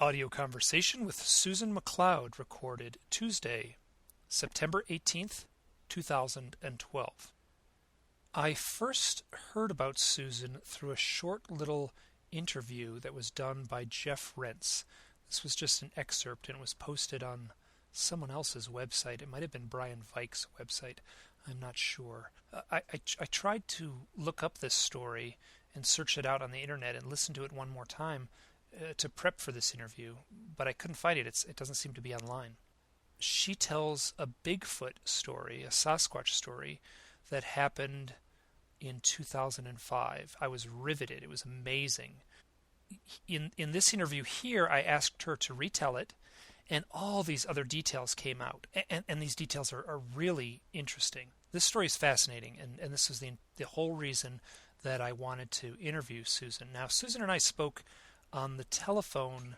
Audio conversation with Susan McLeod recorded Tuesday, September 18th, 2012. I first heard about Susan through a short little interview that was done by Jeff Rentz. This was just an excerpt and it was posted on someone else's website. It might have been Brian Vike's website. I'm not sure. I tried to look up this story and search it out on the internet and listen to it one more time to prep for this interview, but I couldn't find it. It doesn't seem to be online. She tells a Bigfoot story, a Sasquatch story, that happened in 2005. I was riveted. It was amazing. In this interview here, I asked her to retell it, and all these other details came out. And these details are really interesting. This story is fascinating, and this is the whole reason that I wanted to interview Susan. Now, Susan and I spoke on the telephone.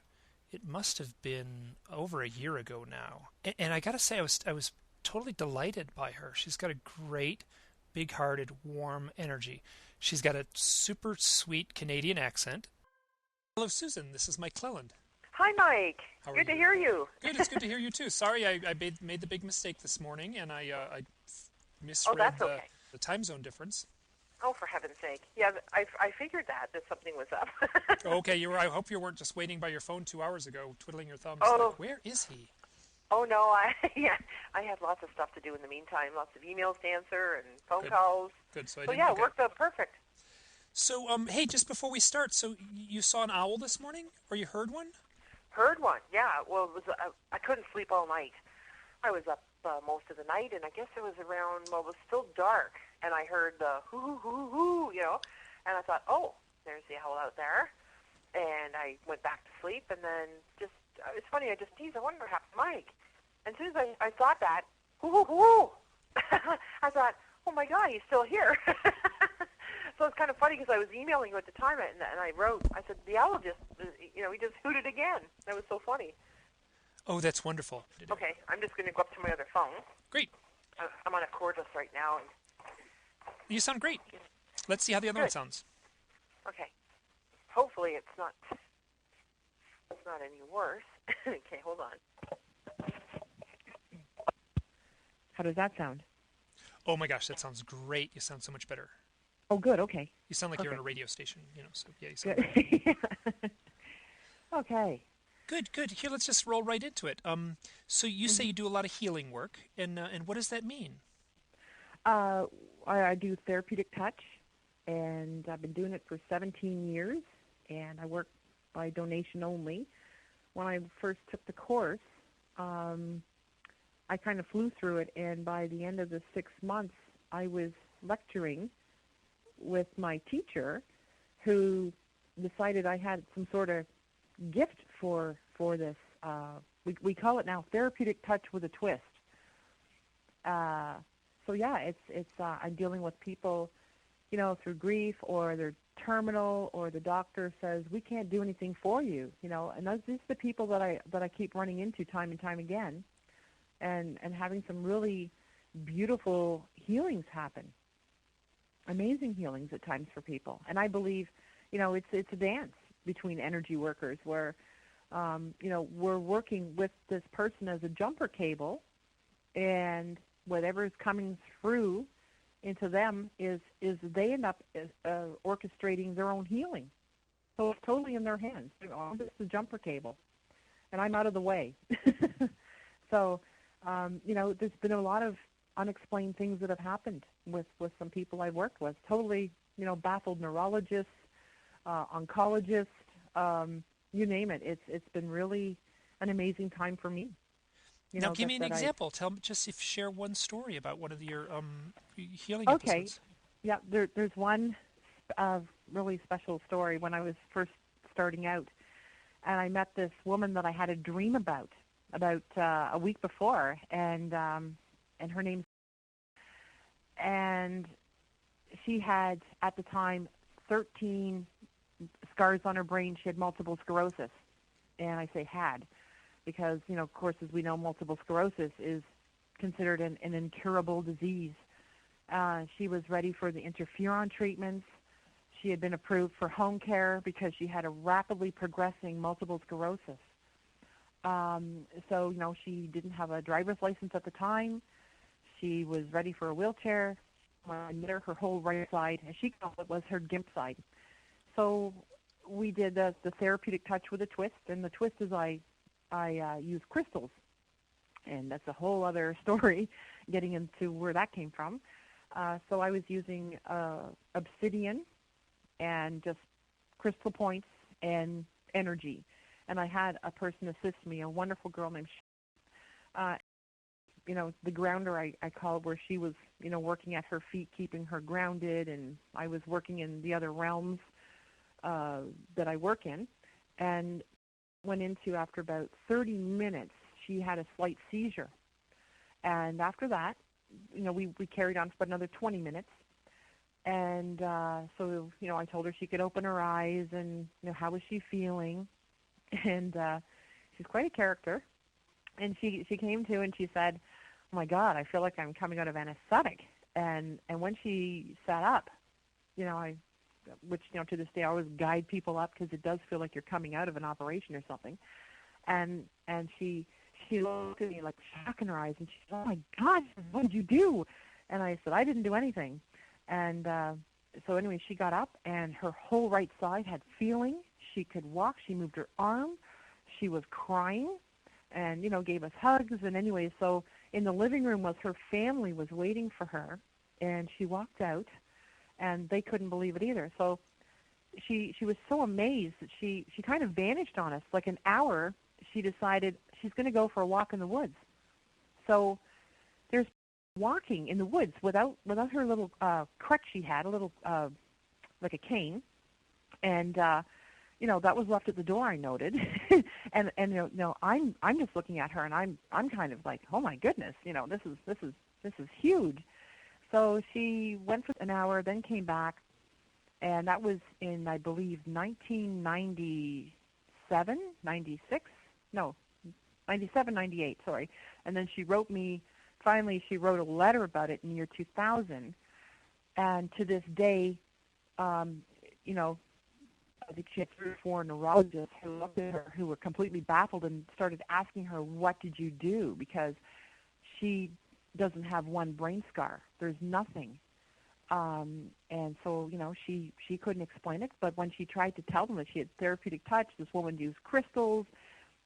It must have been over a year ago now. And I got to say, I was totally delighted by her. She's got a great, big-hearted, warm energy. She's got a super sweet Canadian accent. Hello, Susan. This is Mike Clelland. Hi, Mike. How are Good to you? hear you. Good. It's good to hear you, too. Sorry, I made the big mistake this morning, and I misread that's okay. the time zone difference. Oh, for heaven's sake. Yeah, I figured that something was up. Okay, I hope you weren't just waiting by your phone 2 hours ago, twiddling your thumbs. Oh. Like, where is he? Oh, no, I had lots of stuff to do in the meantime, lots of emails to answer and phone Good. calls. Good. So It worked out perfect. So, hey, just before we start, so you saw an owl this morning, or you heard one? Heard one, yeah. Well, it was, I couldn't sleep all night. I was up most of the night, and I guess it was around, it was still dark, and I heard the hoo-hoo-hoo-hoo, and I thought, oh, there's the owl out there. And I went back to sleep, and then it's funny, I wonder what happened to Mike. And as soon as I thought that, hoo-hoo-hoo, I thought, oh my God, he's still here. So it's kind of funny because I was emailing you at the time, and I said, the owl he just hooted again. That was so funny. Oh, that's wonderful. Okay, I'm just going to go up to my other phone. Great. I'm on a cordless right now. And You sound great. Let's see how the other one sounds. okay. Hopefully it's not any worse. Okay, hold on. How does that sound? Oh my gosh, that sounds great. You sound so much better. Oh, good. Okay. You sound like Okay. you're on a radio station, so yeah, you sound Good. great. Okay. Good. Here, let's just roll right into it. So you say you do a lot of healing work, and what does that mean? I do therapeutic touch, and I've been doing it for 17 years, and I work by donation only. When I first took the course, I kind of flew through it, and by the end of the 6 months, I was lecturing with my teacher, who decided I had some sort of gift for this. We call it now therapeutic touch with a twist. So yeah, it's I'm dealing with people, through grief, or they're terminal, or the doctor says we can't do anything for you, and these are the people that I keep running into time and time again, and having some really beautiful healings happen, amazing healings at times for people. And I believe, it's a dance between energy workers where, we're working with this person as a jumper cable, and whatever is coming through into them is they end up orchestrating their own healing. So it's totally in their hands. I'm just a jumper cable, and I'm out of the way. So, there's been a lot of unexplained things that have happened with some people I've worked with. Totally, baffled neurologists, oncologists, you name it. It's been really an amazing time for me. Now, give me an example. Share one story about one of your healing okay. episodes. Yeah, there's one really special story when I was first starting out, and I met this woman that I had a dream about a week before, and her name's, and she had at the time 13 scars on her brain. She had multiple sclerosis, and I say had, because, of course, as we know, multiple sclerosis is considered an incurable disease. She was ready for the interferon treatments. She had been approved for home care because she had a rapidly progressing multiple sclerosis. So, she didn't have a driver's license at the time. She was ready for a wheelchair. I met her whole right side, and she called it was her gimp side. So we did the therapeutic touch with a twist, and the twist is I use crystals, and that's a whole other story, getting into where that came from. So I was using obsidian and just crystal points and energy, and I had a person assist me, a wonderful girl named the grounder I called, where she was, working at her feet, keeping her grounded, and I was working in the other realms that I work in, and went into, after about 30 minutes, she had a slight seizure. And after that, we carried on for another 20 minutes. And so, I told her she could open her eyes and, how was she feeling? And she's quite a character. And she came to and she said, "Oh my God, I feel like I'm coming out of anesthetic." And when she sat up, which to this day I always guide people up, because it does feel like you're coming out of an operation or something. And she looked at me like shock in her eyes, and she said, "Oh my God, what did you do?" And I said, "I didn't do anything." And so anyway, she got up, and her whole right side had feeling. She could walk. She moved her arm. She was crying, and gave us hugs. And anyway, so in the living room her family was waiting for her, and she walked out, and they couldn't believe it either. So she was so amazed that she kind of vanished on us. Like an hour, she decided she's going to go for a walk in the woods. So there's walking in the woods without her little crutch she had, a little like a cane, and that was left at the door, I noted. and I'm just looking at her, and I'm kind of like, oh my goodness, this is huge. So she went for an hour, then came back, and that was in, I believe, 1997, 96, no, 97, 98, sorry. And then she wrote me, finally she wrote a letter about it in the year 2000, and to this day, I think she had 3 or 4 neurologists who looked at her, who were completely baffled and started asking her, "What did you do?" Because she doesn't have one brain scar. There's nothing. And so, she couldn't explain it. But when she tried to tell them that she had therapeutic touch, this woman used crystals,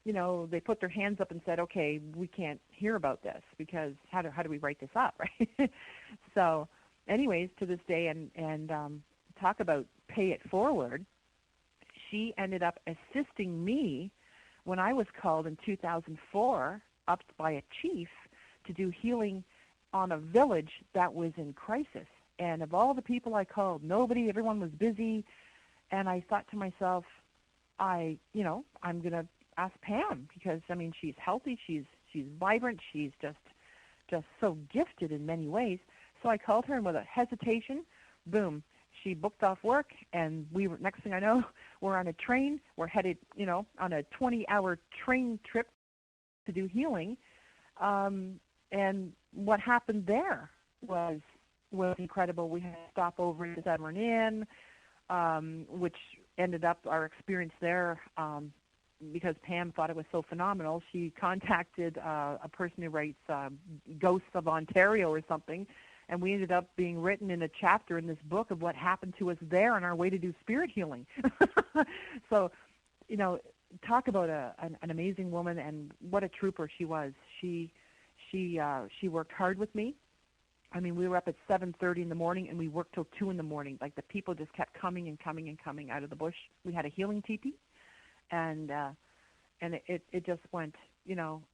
they put their hands up and said, "Okay, we can't hear about this, because how do we write this up?" Right? So anyways, to this day, and talk about pay it forward, she ended up assisting me when I was called in 2004 up by a chief to do healing on a village that was in crisis. And of all the people I called, everyone was busy. And I thought to myself, I'm going to ask Pam, because, she's healthy, she's vibrant, she's just so gifted in many ways. So I called her, and with a hesitation, boom, she booked off work, and next thing I know, we're on a train. We're headed, on a 20-hour train trip to do healing. And what happened there was incredible. We had to stop over at the Severn Inn, which ended up our experience there, because Pam thought it was so phenomenal. She contacted a person who writes Ghosts of Ontario or something, and we ended up being written in a chapter in this book of what happened to us there on our way to do spirit healing. So, talk about an amazing woman, and what a trooper she was. She worked hard with me. We were up at 7:30 in the morning, and we worked till 2 in the morning. Like, the people just kept coming and coming and coming out of the bush. We had a healing teepee, and it just went,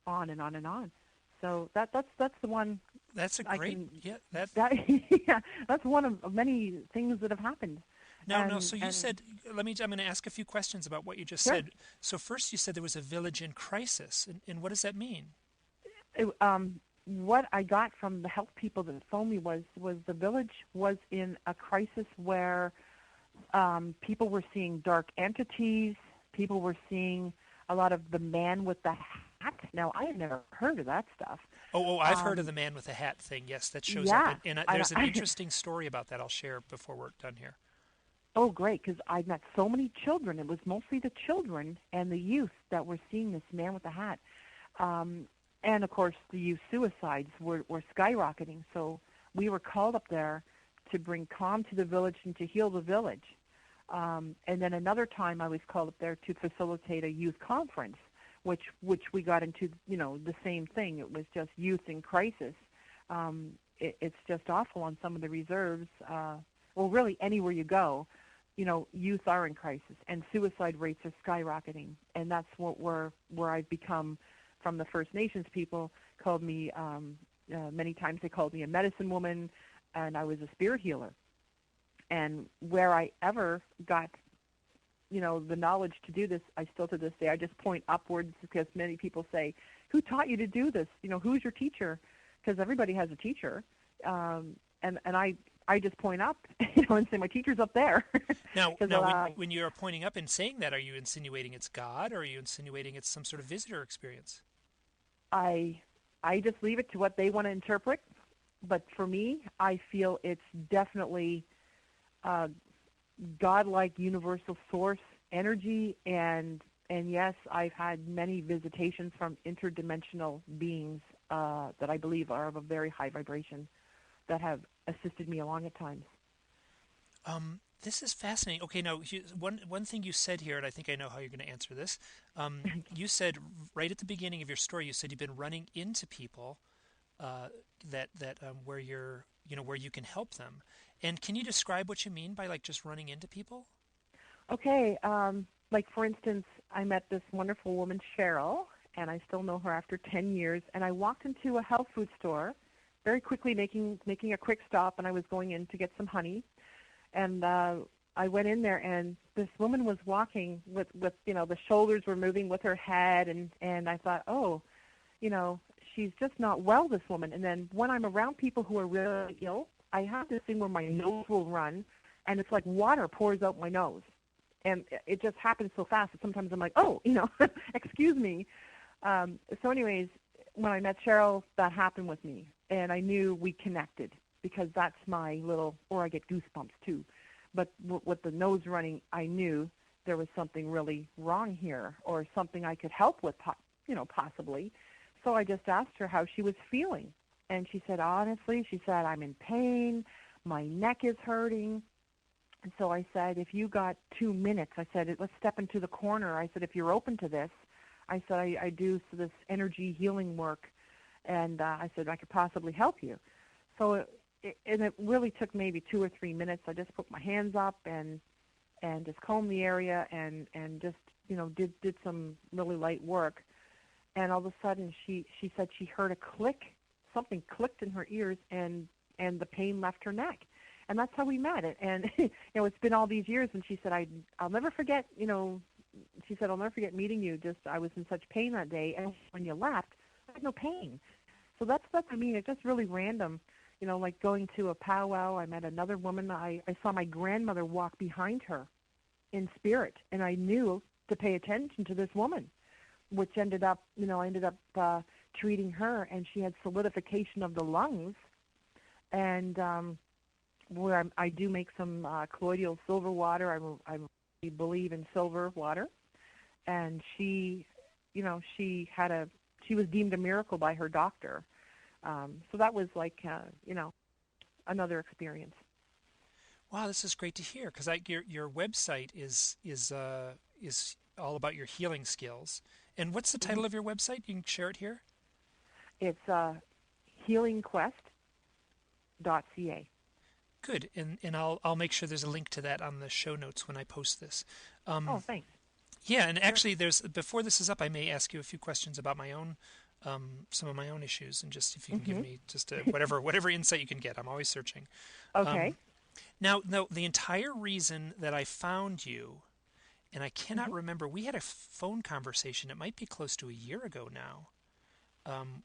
on and on and on. So that's the one. That's a great, yeah, that's one of many things that have happened. No. So you said, I'm going to ask a few questions about what you just Sure. said. So first, you said there was a village in crisis, and what does that mean? What I got from the health people that phoned me was the village was in a crisis where people were seeing dark entities. People were seeing a lot of the man with the hat. Now, I had never heard of that stuff. Oh, I've heard of the man with the hat thing. Yes, that shows yeah, up. And there's an interesting story about that I'll share before we're done here. Oh, great, because I met so many children. It was mostly the children and the youth that were seeing this man with the hat. And, of course, the youth suicides were skyrocketing. So we were called up there to bring calm to the village and to heal the village. And then another time I was called up there to facilitate a youth conference, which we got into, the same thing. It was just youth in crisis. It's just awful on some of the reserves. Well, really anywhere you go, youth are in crisis, and suicide rates are skyrocketing. And that's where I've become, from the First Nations people, called me, many times they called me a medicine woman, and I was a spirit healer. And where I ever got, the knowledge to do this, I still to this day, I just point upwards, because many people say, who taught you to do this? Who's your teacher? Because everybody has a teacher. And I just point up, and say my teacher's up there. Now, when you're pointing up and saying that, are you insinuating it's God, or are you insinuating it's some sort of visitor experience? I just leave it to what they want to interpret. But for me, I feel it's definitely godlike universal source energy, and yes, I've had many visitations from interdimensional beings that I believe are of a very high vibration that have assisted me along at times. This is fascinating. Okay, now one thing you said here, and I think I know how you're going to answer this. You said right at the beginning of your story, you said you've been running into people where where you can help them. And can you describe what you mean by just running into people? Okay, for instance, I met this wonderful woman, Cheryl, and I still know her after 10 years. And I walked into a health food store, very quickly making a quick stop, and I was going in to get some honey. And I went in there, and this woman was walking with the shoulders were moving with her head, and I thought, oh, she's just not well, this woman. And then when I'm around people who are really ill, I have this thing where my nose will run, and it's like water pours out my nose. And it just happens so fast that sometimes I'm like, oh, excuse me. So anyways, when I met Cheryl, that happened with me, and I knew we connected, because that's my little, or I get goosebumps too. But with the nose running, I knew there was something really wrong here, or something I could help with, possibly. So I just asked her how she was feeling. And she said, honestly, I'm in pain. My neck is hurting. And so I said, if you got 2 minutes, I said, let's step into the corner. I said, if you're open to this, I said, I do this energy healing work. And I said, I could possibly help you. So it really took maybe 2 or 3 minutes. I just put my hands up and just combed the area and just, did some really light work. And all of a sudden she said she heard a click. Something clicked in her ears, and the pain left her neck. And that's how we met. And it's been all these years. And she said, I'll never forget, she said, I'll never forget meeting you. Just, I was in such pain that day. And when you left, I had no pain. So that's it's just really random. Like going to a powwow, I met another woman. I saw my grandmother walk behind her in spirit. And I knew to pay attention to this woman, which ended up, I ended up treating her, and she had solidification of the lungs. And where I do make some colloidal silver water. I believe in silver water. And she was deemed a miracle by her doctor. So that was another experience. Wow, this is great to hear, because your website is all about your healing skills. And what's the title of your website? You can share it here. It's healingquest.ca. Good, and I'll make sure there's a link to that on the show notes when I post this. Oh, thanks. Yeah, and actually, before this is up, I may ask you a few questions about my own, some of my own issues, and just if you can give me just whatever insight you can get. I'm always searching. Okay. Now, the entire reason that I found you, and I cannot remember, we had a phone conversation. It might be close to a year ago now,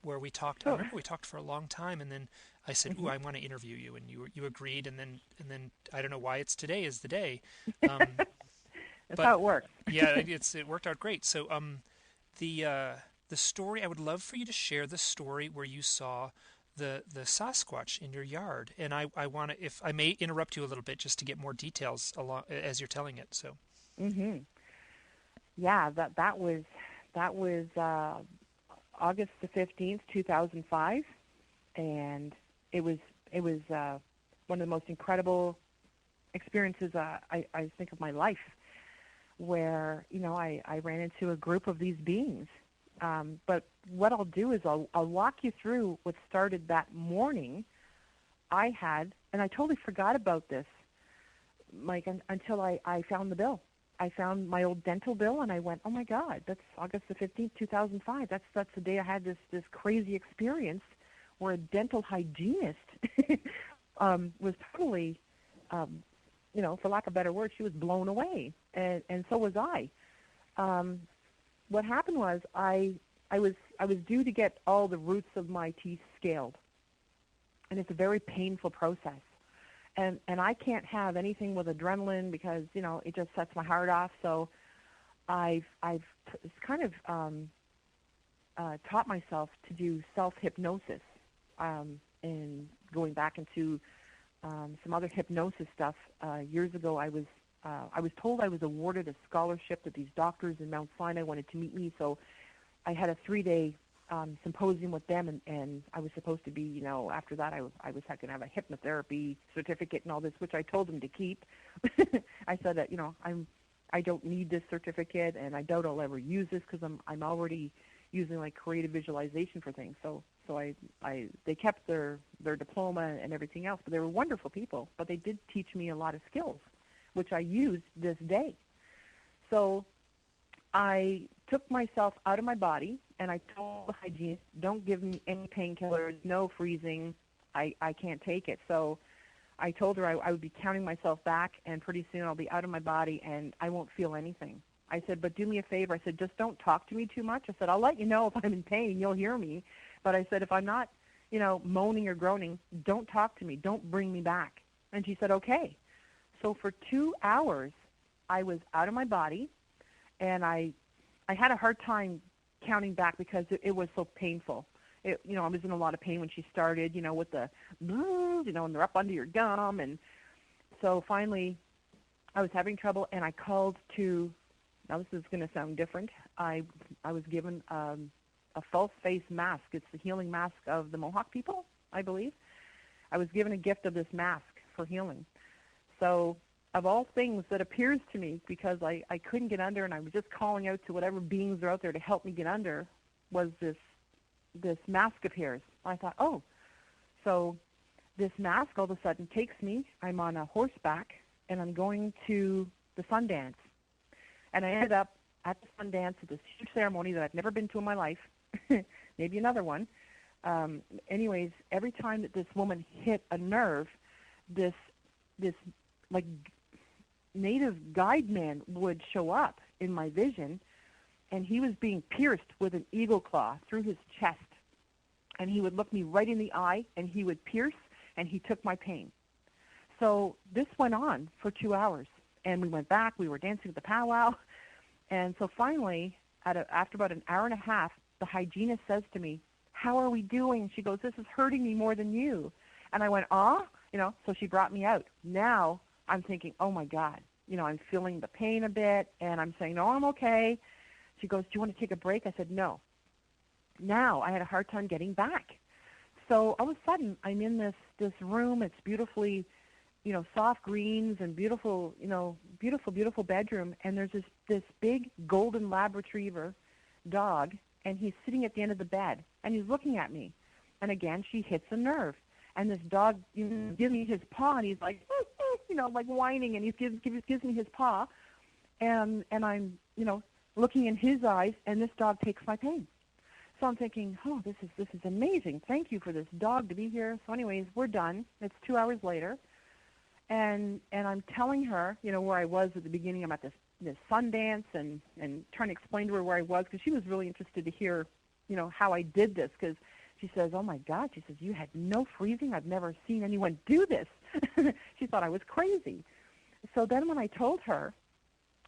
where we talked. I remember we talked for a long time, and then I said, "Ooh, I want to interview you," and you agreed, and then I don't know why today is the day. That's how it works. Yeah, it worked out great. So, the story, I would love for you to share the story where you saw the Sasquatch in your yard, and I want to, if I may interrupt you a little bit just to get more details along as you're telling it. So. Mhm. Yeah, that was August the 15th, 2005, and it was one of the most incredible experiences I think of my life, where I ran into a group of these beings. But what I'll do is I'll walk you through what started that morning. I had, and I totally forgot about this, Mike, until I found the bill. I found my old dental bill, and I went, oh my God, that's August the 15th, 2005. That's the day I had this crazy experience where a dental hygienist was totally, for lack of a better word, she was blown away, and so was I. What happened was I was due to get all the roots of my teeth scaled, and it's a very painful process. And I can't have anything with adrenaline because it just sets my heart off. So I've kind of taught myself to do self-hypnosis, and going back into some other hypnosis stuff. Years ago, I was told I was awarded a scholarship that these doctors in Mount Sinai wanted to meet me. So I had a 3-day symposium with them, and I was supposed to be, after that I was going to have a hypnotherapy certificate and all this, which I told them to keep. I said that, I don't need this certificate, and I doubt I'll ever use this because I'm already using like creative visualization for things. So they kept their diploma and everything else, but they were wonderful people. But they did teach me a lot of skills, which I use this day. So I took myself out of my body, and I told the hygienist, don't give me any painkillers, no freezing. I can't take it. So I told her I would be counting myself back, and pretty soon I'll be out of my body, and I won't feel anything. I said, but do me a favor. I said, just don't talk to me too much. I said, I'll let you know if I'm in pain. You'll hear me. But I said, if I'm not, moaning or groaning, don't talk to me. Don't bring me back. And she said, okay. So for 2 hours, I was out of my body, and I had a hard time counting back because it was so painful. I was in a lot of pain when she started, with the blues, and they're up under your gum. And so finally I was having trouble, and I called to, now this is going to sound different, I was given a false face mask. It's the healing mask of the Mohawk people, I believe. I was given a gift of this mask for healing. So of all things that appears to me, because I couldn't get under, and I was just calling out to whatever beings are out there to help me get under, was this mask appears. I thought, oh, so this mask all of a sudden takes me. I'm on a horseback, and I'm going to the Sundance. And I ended up at the Sundance at this huge ceremony that I've never been to in my life, maybe another one. Anyways, every time that this woman hit a nerve, this like native guide man would show up in my vision, and he was being pierced with an eagle claw through his chest. And he would look me right in the eye, and he would pierce, and he took my pain. So this went on for 2 hours, and we went back. We were dancing at the powwow. And so finally, after about an hour and a half, the hygienist says to me, how are we doing? She goes, this is hurting me more than you. And I went, so she brought me out. Now I'm thinking, oh, my God, I'm feeling the pain a bit, and I'm saying, no, I'm okay. She goes, do you want to take a break? I said, no. Now I had a hard time getting back. So all of a sudden, I'm in this room. It's beautifully, soft greens and beautiful, beautiful bedroom. And there's this big golden lab retriever dog, and he's sitting at the end of the bed, and he's looking at me. And again, she hits a nerve. And this dog gives me his paw, and he's like, like whining, and he gives me his paw. And I'm, looking in his eyes, and this dog takes my pain. So I'm thinking, oh, this is amazing. Thank you for this dog to be here. So anyways, we're done. It's 2 hours later. And I'm telling her, where I was at the beginning. I'm at this Sundance and trying to explain to her where I was, because she was really interested to hear, how I did this, because she says, oh, my God. She says, you had no freezing? I've never seen anyone do this. She thought I was crazy. So then when I told her,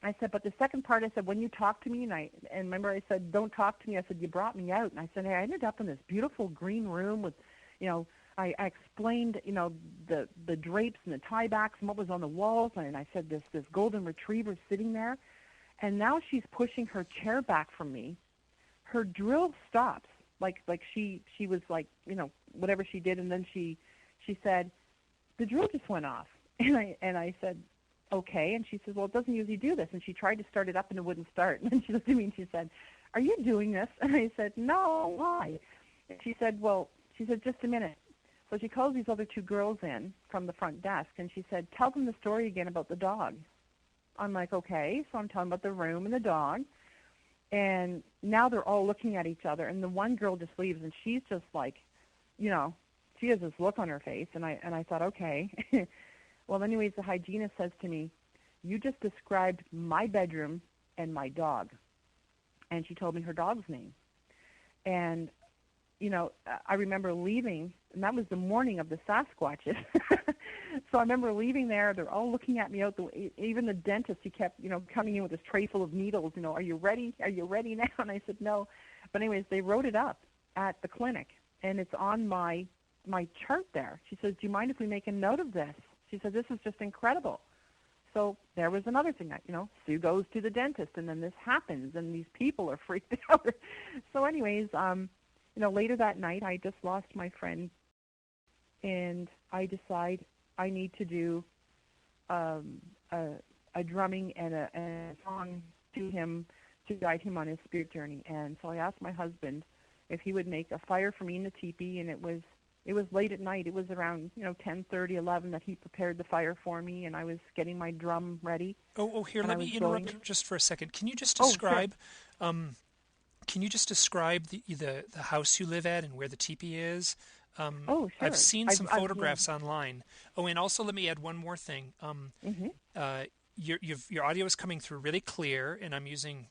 I said, but the second part, I said, when you talk to me, and remember I said, don't talk to me. I said, you brought me out. And I said, hey, I ended up in this beautiful green room with, I explained, the drapes and the tie backs and what was on the walls, and I said this golden retriever sitting there, and now she's pushing her chair back from me. Her drill stops, like she was like, whatever she did, and then she said, the drill just went off, and I said, okay, and she says, well, it doesn't usually do this, and she tried to start it up and it wouldn't start, and then she looked at me and she said, are you doing this? And I said, no, why? And she said, just a minute. So she calls these other two girls in from the front desk, and she said, tell them the story again about the dog. I'm like, okay. So I'm telling about the room and the dog. And now they're all looking at each other, and the one girl just leaves, and she's just like, she has this look on her face, and I thought, okay. Well, anyways, the hygienist says to me, you just described my bedroom and my dog. And she told me her dog's name. And, I remember leaving, and that was the morning of the Sasquatches. So I remember leaving there. They're all looking at me out the way. Even the dentist, he kept, coming in with this tray full of needles. Are you ready? Are you ready now? And I said, no. But anyways, they wrote it up at the clinic, and it's on my chart there. She says, do you mind if we make a note of this? She said, this is just incredible. So there was another thing that, Sue goes to the dentist, and then this happens, and these people are freaked out. So anyways, later that night, I just lost my friend, and I decide I need to do a drumming and a song to him to guide him on his spirit journey. And so I asked my husband if he would make a fire for me in the teepee, and it was late at night. It was around 10:30, 11 that he prepared the fire for me, and I was getting my drum ready. Here, let me interrupt just for a second. Can you just describe? Sure. Can you just describe the house you live at and where the teepee is? Sure. I've seen some photographs online. Oh, and also let me add one more thing. Your audio is coming through really clear, and I'm using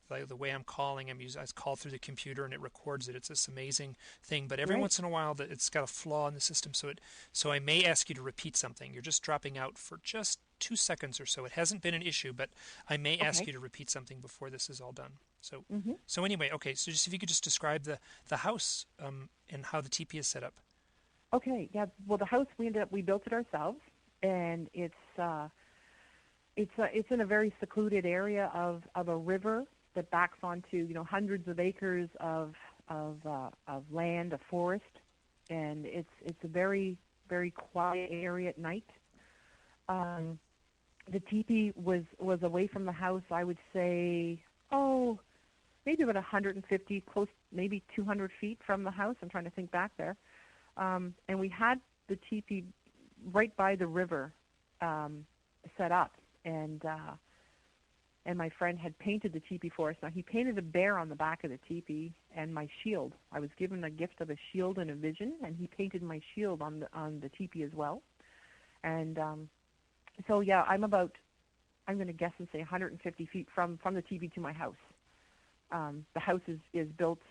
the way I'm calling. I call through the computer and it records it. It's this amazing thing. But every once in a while, it's got a flaw in the system, so I may ask you to repeat something. You're just dropping out for just 2 seconds or so. It hasn't been an issue, but I may ask you to repeat something before this is all done. So anyway, okay. So just if you could just describe the house and how the teepee is set up. Okay. Yeah. Well, the house we built it ourselves, and it's in a very secluded area of a river that backs onto hundreds of acres of land, a forest, and it's a very, very quiet area at night. The teepee was away from the house, I would say, maybe about 150, close, maybe 200 feet from the house. I'm trying to think back there. And we had the teepee right by the river set up. And my friend had painted the teepee for us. Now, he painted a bear on the back of the teepee and my shield. I was given a gift of a shield and a vision, and he painted my shield on the teepee as well. And so, yeah, I'm going to guess and say 150 feet from the teepee to my house. The house is built,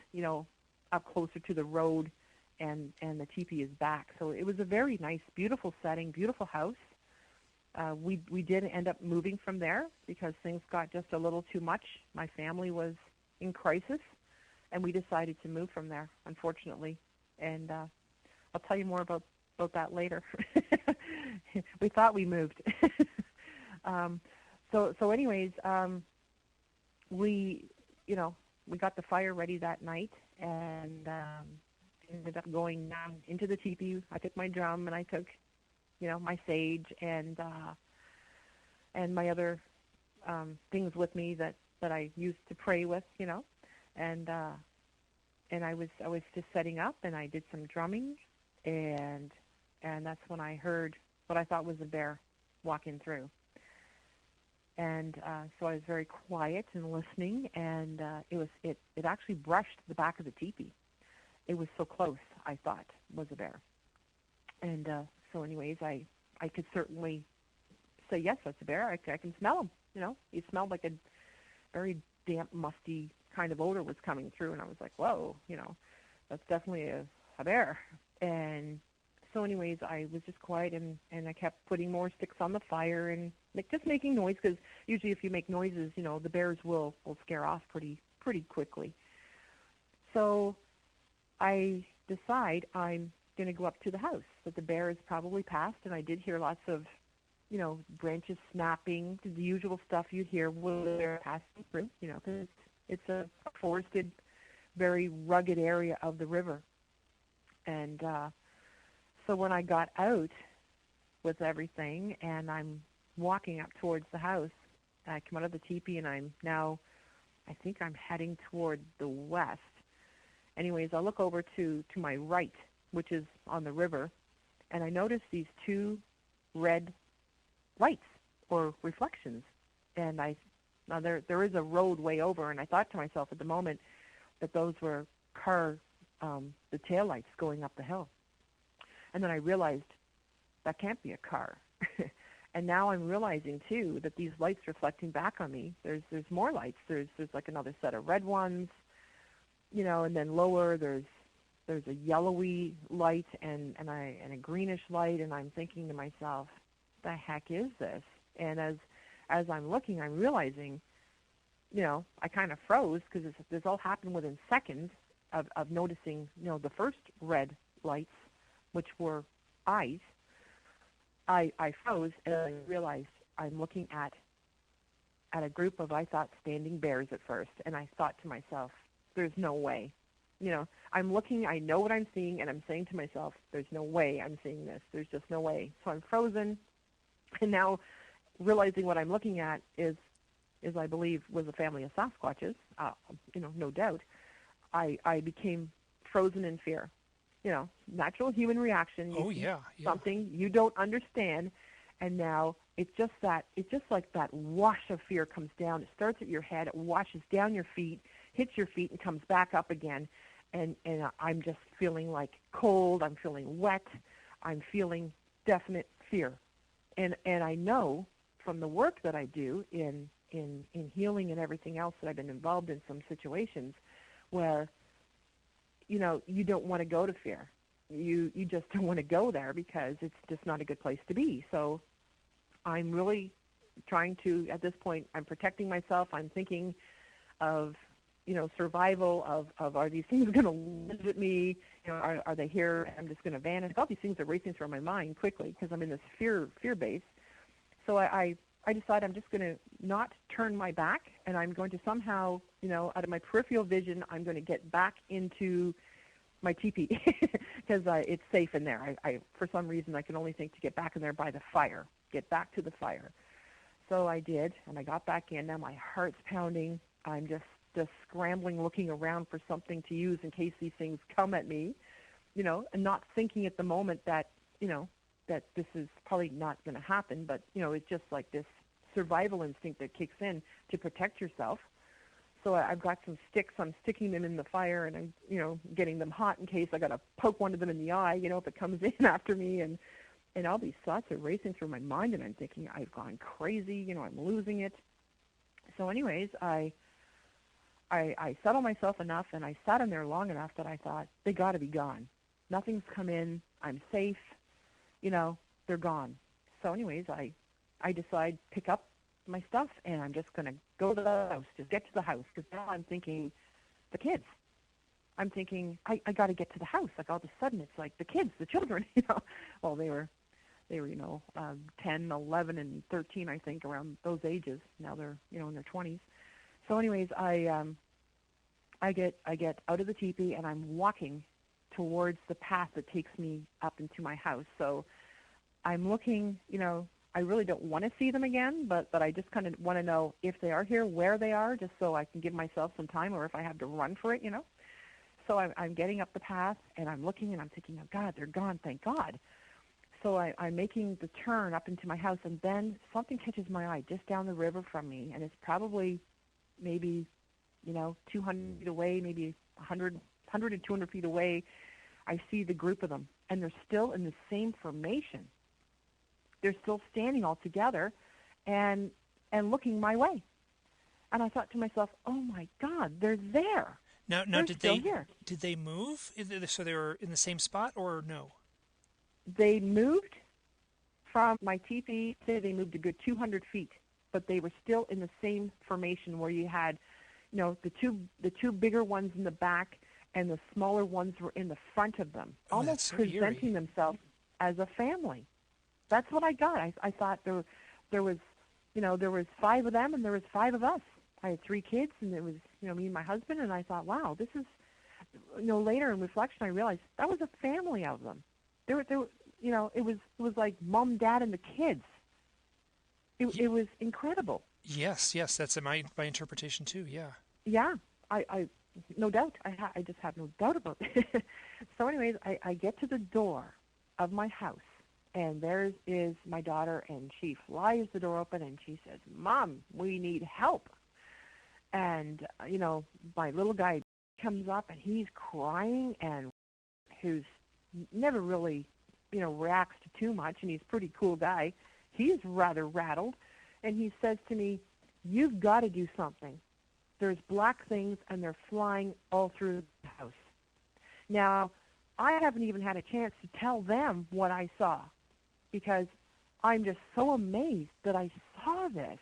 up closer to the road, and the teepee is back. So it was a very nice, beautiful setting, beautiful house. We did end up moving from there because things got just a little too much. My family was in crisis, and we decided to move from there, unfortunately. And I'll tell you more about that later. We thought we moved. So anyways, we got the fire ready that night, and ended up going down into the teepee. I took my drum, and I took my sage and my other things with me that I used to pray with, and I was just setting up, and I did some drumming, and that's when I heard what I thought was a bear walking through. And so I was very quiet and listening, and it actually brushed the back of the teepee. It was so close, I thought was a bear. And so anyways, I could certainly say, yes, that's a bear. I can smell him, He smelled like a very damp, musty kind of odor was coming through. And I was like, whoa, that's definitely a bear. And so anyways, I was just quiet, and I kept putting more sticks on the fire and just making noise, because usually if you make noises, the bears will scare off pretty quickly. So I decide I'm going to go up to the house, that the bear has probably passed, and I did hear lots of, branches snapping, the usual stuff you hear when they're passing through, because it's a forested, very rugged area of the river. And so when I got out with everything and I'm walking up towards the house, I come out of the teepee and I think I'm heading toward the west. Anyways, I look over to my right, which is on the river, and I notice these two red lights or reflections. And now there is a road way over, and I thought to myself at the moment that those were the taillights going up the hill. And then I realized that can't be a car. And now I'm realizing too that these lights reflecting back on me, there's more lights. There's like another set of red ones, and then lower there's a yellowy light and a greenish light, and I'm thinking to myself, the heck is this? And as I'm looking, I'm realizing, I kind of froze because this all happened within seconds of noticing, the first red lights, which were eyes. I froze and I realized I'm looking at a group of, I thought, standing bears at first, and I thought to myself, there's no way. I'm looking, I know what I'm seeing, and I'm saying to myself, there's no way I'm seeing this. There's just no way. So I'm frozen, and now realizing what I'm looking at is I believe, was a family of Sasquatches, no doubt. I became frozen in fear. Natural human reaction. Something you don't understand, and now it's just like that wash of fear comes down. It starts at your head, it washes down your feet, hits your feet, and comes back up again. And I'm just feeling like cold. I'm feeling wet. I'm feeling definite fear. And I know from the work that I do in healing and everything else that I've been involved in some situations where you don't want to go to fear. You just don't want to go there because it's just not a good place to be. So I'm really trying to, at this point, I'm protecting myself. I'm thinking of, survival of are these things going to visit me? Are they here? I'm just going to vanish. All these things are racing through my mind quickly because I'm in this fear base. So I decide I'm just going to not turn my back, and I'm going to somehow, out of my peripheral vision, I'm going to get back into my teepee because it's safe in there. I for some reason, I can only think to get back in there by the fire, get back to the fire. So I did, and I got back in. Now my heart's pounding. I'm just scrambling, looking around for something to use in case these things come at me, and not thinking at the moment that, that this is probably not going to happen, but, it's just like this survival instinct that kicks in to protect yourself. So I've got some sticks. I'm sticking them in the fire, and I'm, getting them hot in case I got to poke one of them in the eye, if it comes in after me. And all these thoughts are racing through my mind, and I'm thinking I've gone crazy, I'm losing it. So anyways, I settled myself enough, and I sat in there long enough that I thought, they got to be gone. Nothing's come in. I'm safe. They're gone. So anyways, I decide pick up my stuff, and I'm just going to go to the house, just get to the house, because now I'm thinking the kids. I'm thinking, I got to get to the house. Like all of a sudden, it's like the kids, the children, Well, they were 10, 11, and 13, I think, around those ages. Now they're, in their 20s. So anyways, I get out of the teepee, and I'm walking towards the path that takes me up into my house. So I'm looking, I really don't want to see them again, but I just kind of want to know if they are here, where they are, just so I can give myself some time, or if I have to run for it, So I'm getting up the path, and I'm looking, and I'm thinking, oh, God, they're gone, thank God. So I'm making the turn up into my house, and then something catches my eye just down the river from me, and it's probably maybe, 200 feet away, maybe 100 and 200 feet away. I see the group of them, and they're still in the same formation. They're still standing all together and looking my way. And I thought to myself, oh, my God, they're there. Now they're still here. Did they move? So they were in the same spot, or no? They moved from my teepee. They moved a good 200 feet, but they were still in the same formation where you had, the two bigger ones in the back, and the smaller ones were in the front of them, Oh, that's almost so presenting eerie. themselves as a family. That's what I got. I thought there was, there was five of them and there was five of us. I had three kids, and it was, me and my husband, and I thought, wow, this is, later in reflection, I realized that was a family of them. It was like mom, dad, and the kids. Y- It was incredible. yes, yes, that's my interpretation too. Yeah. Yeah, I no doubt. I just have no doubt about it. So, anyways, I get to the door of my house, and there is my daughter, and she flies the door open, and she says, "Mom, we need help." And my little guy comes up, and he's crying, and who's never really, reacts to too much, and he's a pretty cool guy. He's rather rattled, and he says to me, "You've got to do something. There's black things, and they're flying all through the house." Now, I haven't even had a chance to tell them what I saw, because I'm just so amazed that I saw this.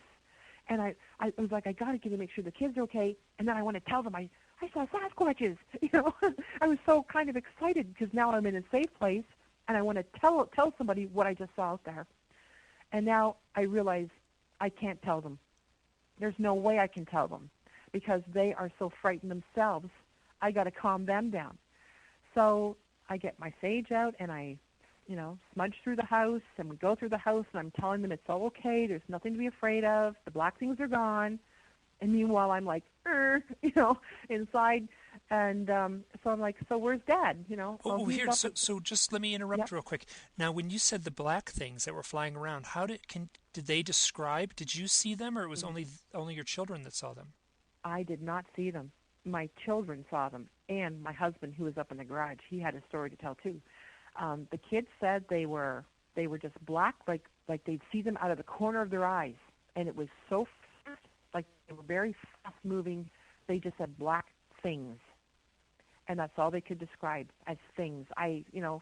And I was like, I got to get to make sure the kids are okay, and then I want to tell them I saw Sasquatches. I was so kind of excited because now I'm in a safe place, and I want to tell somebody what I just saw out there. And now I realize I can't tell them. There's no way I can tell them because they are so frightened themselves. I got to calm them down. So I get my sage out, and I smudge through the house, and we go through the house, and I'm telling them it's all okay. There's nothing to be afraid of. The black things are gone. And meanwhile, I'm like, inside. And so I'm like, so where's Dad? Oh, He's here. up So just let me interrupt Yep. real quick. Now, when you said the black things that were flying around, did they describe? Did you see them, or it was only your children that saw them? I did not see them. My children saw them, and my husband, who was up in the garage, he had a story to tell too. The kids said they were just black, like they'd see them out of the corner of their eyes, and it was so fast, like they were very fast moving. They just said black things, and that's all they could describe as things.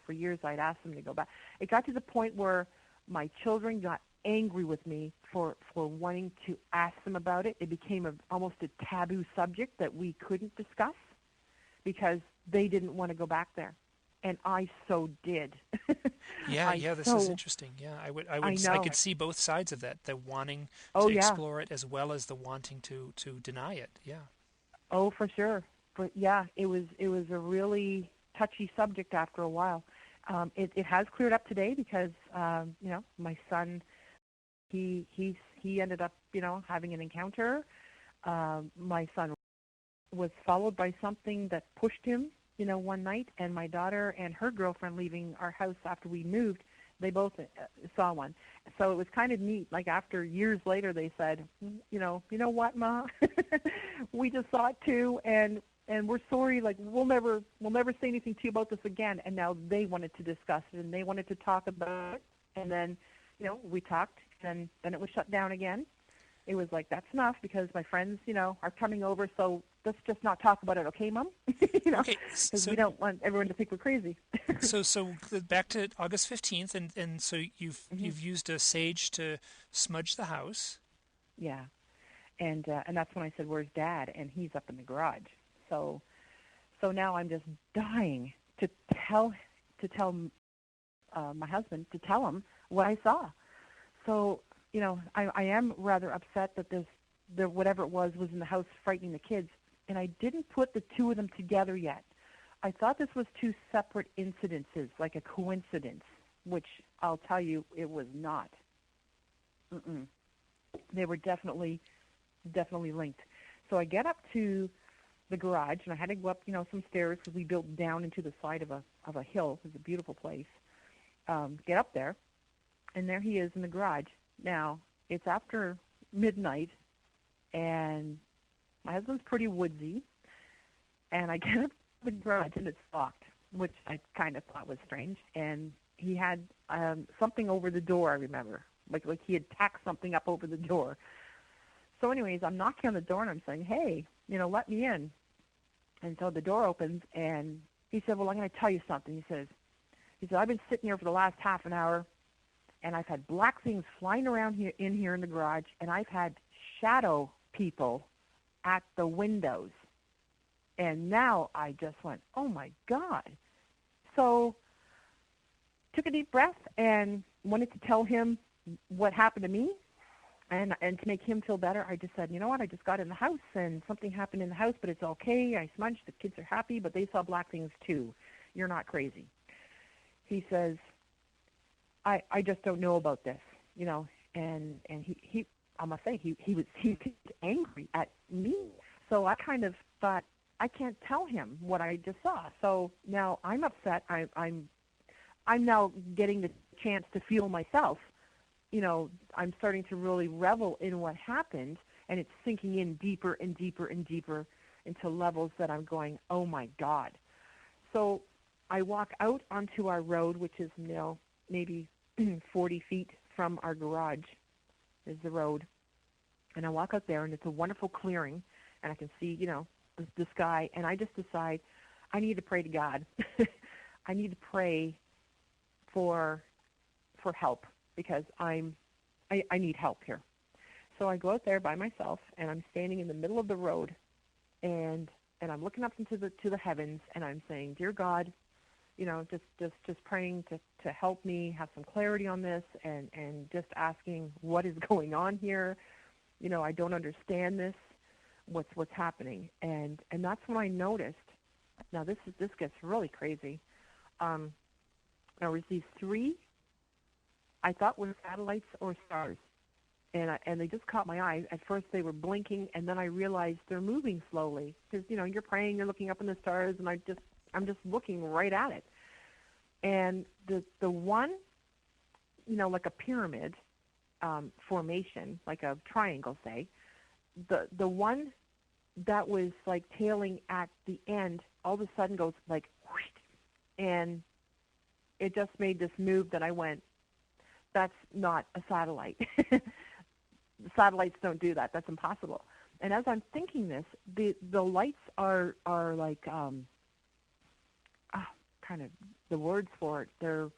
For years I'd asked them to go back. It got to the point where my children got angry with me for wanting to ask them about it. It became almost a taboo subject that we couldn't discuss because they didn't want to go back there. And I so did. Yeah, I yeah, this is so, interesting. Yeah, I I know. could see both sides of that, the wanting Oh, to yeah. explore it as well as the wanting to deny it. Yeah. Oh, for sure. But yeah, it was a really touchy subject after a while. It has cleared up today because my son he ended up having an encounter. My son was followed by something that pushed him one night, and my daughter and her girlfriend leaving our house after we moved, they both saw one. So it was kind of neat. Like after years later, they said, you know what, Ma, we just saw it too, and we're sorry. Like we'll never say anything to you about this again. And now they wanted to discuss it, and they wanted to talk about it. And then, we talked, and then it was shut down again. It was like, that's enough because my friends, are coming over, so let's just not talk about it, okay, Mom? Okay, Because we don't want everyone to think we're crazy. back to August 15th, and so Hmm. you've used a sage to smudge the house. Yeah, and that's when I said, "Where's Dad?" And he's up in the garage. So now I'm just dying to tell my husband to tell him what I saw. So I am rather upset that the whatever it was in the house frightening the kids, and I didn't put the two of them together yet. I thought this was two separate incidences, like a coincidence, which I'll tell you it was not. Mm-mm. They were definitely linked. So I get up to the garage, and I had to go up, some stairs because we built down into the side of a hill. It's a beautiful place. Get up there, and there he is in the garage. Now it's after midnight, and my husband's pretty woodsy, and I get up to the garage, and it's locked, which I kind of thought was strange. And he had something over the door. I remember, like he had tacked something up over the door. So anyways, I'm knocking on the door, and I'm saying, hey, let me in. And so the door opens, and he said, well, I'm going to tell you something. He said, I've been sitting here for the last half an hour, and I've had black things flying around here in the garage, and I've had shadow people at the windows. And now I just went, oh my God. So took a deep breath and wanted to tell him what happened to me. And to make him feel better, I just said, you know what, I just got in the house and something happened in the house, but it's okay. I smudged. The kids are happy, but they saw black things too. You're not crazy. He says, I just don't know about this, and he I must say, he was angry at me. So I kind of thought, I can't tell him what I just saw. So now I'm upset. I'm now getting the chance to feel myself. I'm starting to really revel in what happened, and it's sinking in deeper and deeper and deeper into levels that I'm going, oh my God. So I walk out onto our road, which is maybe 40 feet from our garage is the road. And I walk out there, and it's a wonderful clearing, and I can see, the sky, and I just decide I need to pray to God. I need to pray for help, because I need help here. So I go out there by myself, and I'm standing in the middle of the road, and I'm looking up into the heavens, and I'm saying, dear God, just praying to help me have some clarity on this, and just asking what is going on here. I don't understand this. What's happening? And that's when I noticed. Now this gets really crazy. There was these three I thought were satellites or stars, and they just caught my eye. At first they were blinking, and then I realized they're moving slowly, because you're praying, you're looking up in the stars, and I'm just looking right at it. And the one, like a pyramid formation, like a triangle, say, the one that was like tailing at the end all of a sudden goes like whoosh, and it just made this move that I went, that's not a satellite. Satellites don't do that. That's impossible. And as I'm thinking this, the lights are like kind of the words for it. They're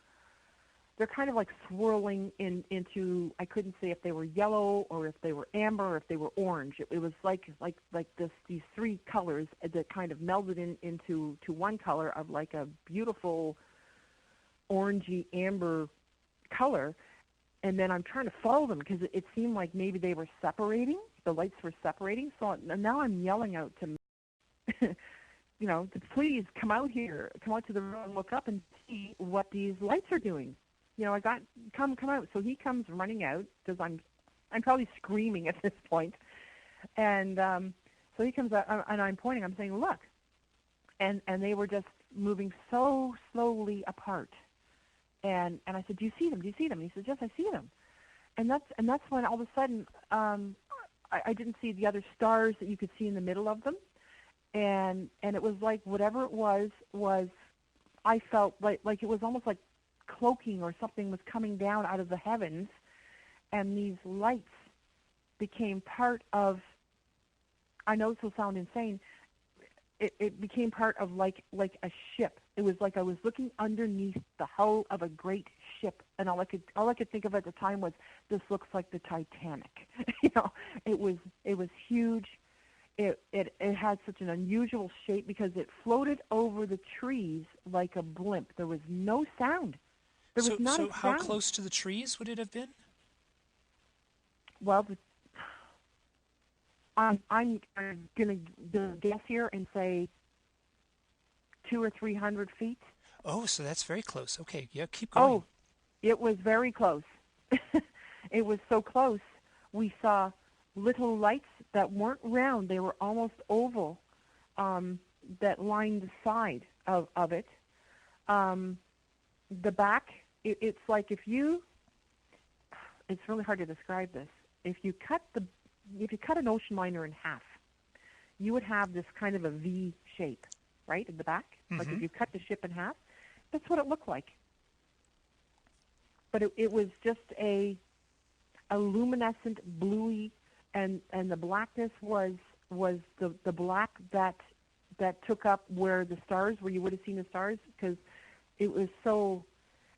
kind of like swirling into. I couldn't say if they were yellow or if they were amber or if they were orange. It was like these three colors that kind of melded into one color of like a beautiful orangey amber color. And then I'm trying to follow them because it seemed like maybe they were separating. The lights were separating. So now I'm yelling out to to please come out here, come out to the road and look up and see what these lights are doing. I got come out. So he comes running out, because I'm probably screaming at this point. And so he comes out, and I'm pointing. I'm saying, look. And they were just moving so slowly apart. And I said, do you see them? Do you see them? And he said, yes, I see them. And that's when all of a sudden I didn't see the other stars that you could see in the middle of them. And it was like whatever it was I felt like it was almost like cloaking, or something was coming down out of the heavens, and these lights became part of, I know this will sound insane, it became part of like a ship. It was like I was looking underneath the hull of a great ship, and all I could think of at the time was, this looks like the Titanic. It was huge. It had such an unusual shape because it floated over the trees like a blimp. There was no sound. There was not a sound. So how close to the trees would it have been? Well, I'm going to guess here and say 200 or 300 feet. Oh, so that's very close. Okay, yeah, keep going. Oh, it was very close. It was so close. We saw little lights that weren't round. They were almost oval, that lined the side of it. The back, it's like it's really hard to describe this. If you cut an ocean liner in half, you would have this kind of a V shape, right, in the back. Mm-hmm. Like if you cut the ship in half, that's what it looked like. But it was just a luminescent bluey, and the blackness was the black that took up where you would have seen the stars, because it's so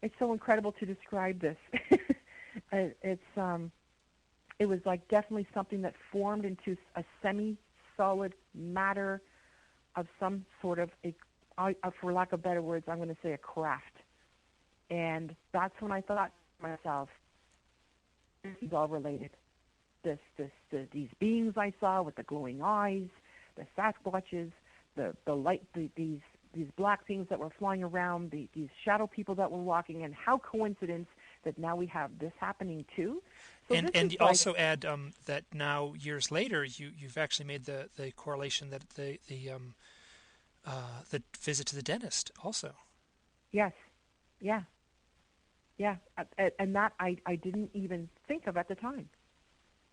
incredible to describe this. It was like definitely something that formed into a semi-solid matter, some sort of for lack of better words, I'm going to say a craft. And that's when I thought to myself, this is all related. These beings I saw with the glowing eyes, the Sasquatches, the light, these black things that were flying around, these shadow people that were walking, and how coincidence that now we have this happening too. So and also add that now years later you've actually made the correlation that the visit to the dentist also. Yes, yeah, and that I didn't even think of at the time.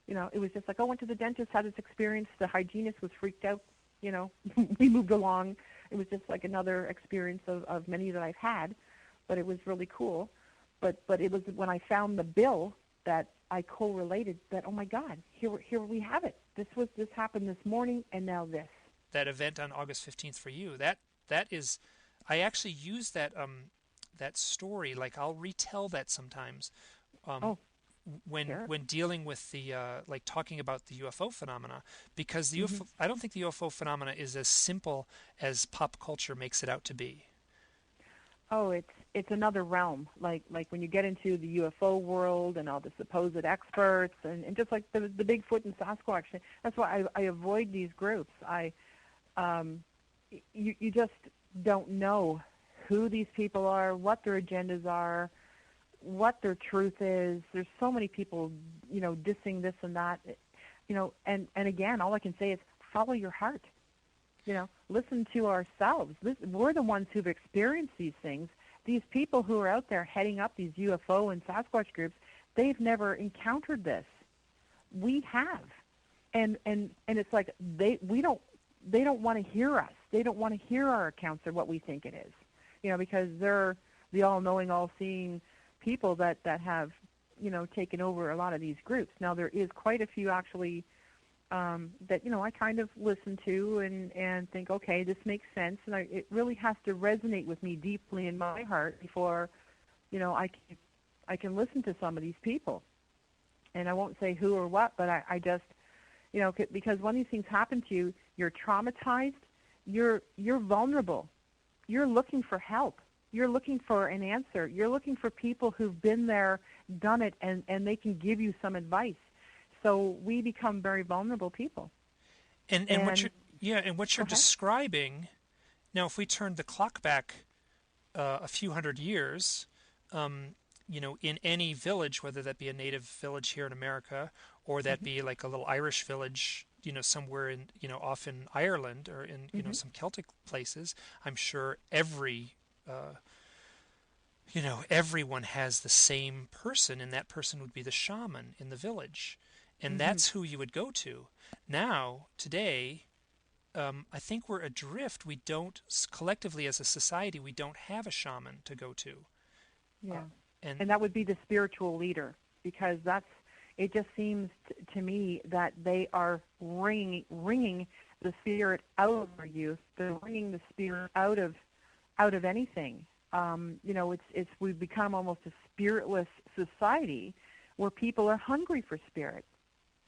It was just like, I went to the dentist, had this experience. The hygienist was freaked out. We moved along. It was just like another experience of many that I've had, but it was really cool. But it was when I found the bill that I correlated that, oh my God, here we have it. This happened this morning, and now this. That event on August 15th for you. That is, I actually use that story. Like, I'll retell that sometimes. When dealing with the like talking about the UFO phenomena, because the UFO, I don't think the UFO phenomena is as simple as pop culture makes it out to be. Oh, it's another realm. Like when you get into the UFO world and all the supposed experts, and just like the Bigfoot and Sasquatch. That's why I avoid these groups. You just don't know who these people are, what their agendas are, what their truth is. There's so many people, dissing this and that, and again, all I can say is follow your heart. Listen to ourselves. We're the ones who've experienced these things. These people who are out there heading up these UFO and Sasquatch groups, they've never encountered this. We have, and it's like they don't want to hear us. They don't want to hear our accounts of what we think it is, because they're the all-knowing, all-seeing people that have, taken over a lot of these groups. Now, there is quite a few actually that, I kind of listen to and think, okay, this makes sense. And it really has to resonate with me deeply in my heart before, I can listen to some of these people. And I won't say who or what, but I just, because when these things happen to you, you're traumatized, you're vulnerable, you're looking for help. You're looking for an answer. You're looking for people who've been there, done it, and they can give you some advice. So we become very vulnerable people. And what you're describing, now if we turn the clock back a few hundred years, in any village, whether that be a native village here in America or that be like a little Irish village, somewhere in, off in Ireland or in, some Celtic places, I'm sure everyone has the same person, and that person would be the shaman in the village. And that's who you would go to. Now, today, I think we're adrift. We don't, collectively as a society, we don't have a shaman to go to. Yeah. And that would be the spiritual leader, because it just seems to me that they are wringing the spirit out of our youth. They're wringing the spirit out of anything. We've become almost a spiritless society where people are hungry for spirit.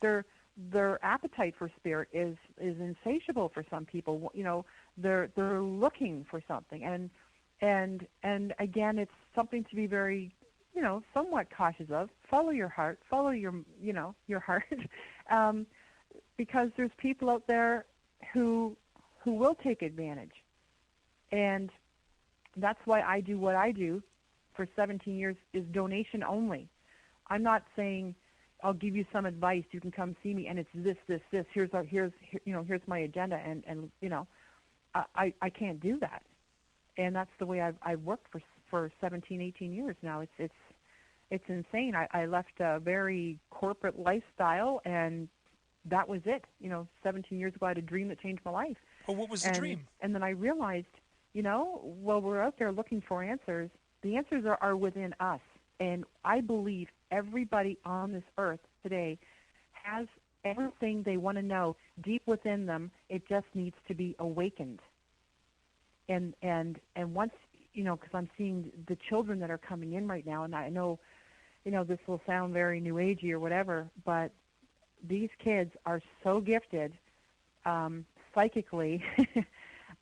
Their appetite for spirit is insatiable for some people. They're looking for something, and again, it's something to be very, somewhat cautious of. Follow your heart. Follow your heart, because there's people out there who will take advantage, and that's why I do what I do for 17 years, is donation only. I'm not saying I'll give you some advice, you can come see me, and it's this. Here's my agenda, and I can't do that. And that's the way I've worked for 17, 18 years now. It's insane. I left a very corporate lifestyle, and that was it. 17 years ago, I had a dream that changed my life. Well, what was the dream? And then I realized, while we're out there looking for answers, the answers are within us. And I believe everybody on this earth today has everything they want to know deep within them. It just needs to be awakened. And once, because I'm seeing the children that are coming in right now, and I know, this will sound very new agey or whatever, but these kids are so gifted psychically.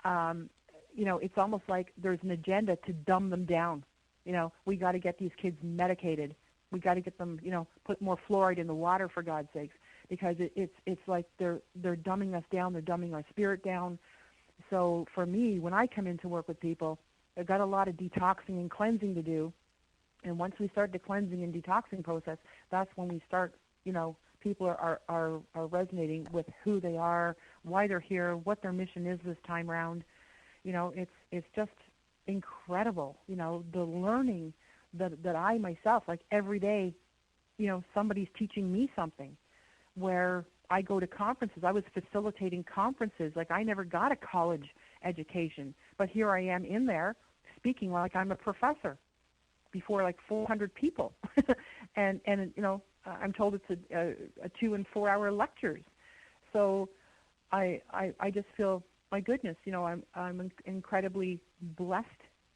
It's almost like there's an agenda to dumb them down. We got to get these kids medicated. We got to get them, put more fluoride in the water, for God's sakes, because it's like they're dumbing us down. They're dumbing our spirit down. So for me, when I come in to work with people, I've got a lot of detoxing and cleansing to do. And once we start the cleansing and detoxing process, that's when we start, people are resonating with who they are, why they're here, what their mission is this time around. It's just incredible, the learning that I myself, like every day, somebody's teaching me something. Where I go to conferences, I was facilitating conferences, like I never got a college education, but here I am in there speaking like I'm a professor before like 400 people. and I'm told it's a 2 and 4 hour lectures. So I just feel, my goodness, I'm incredibly blessed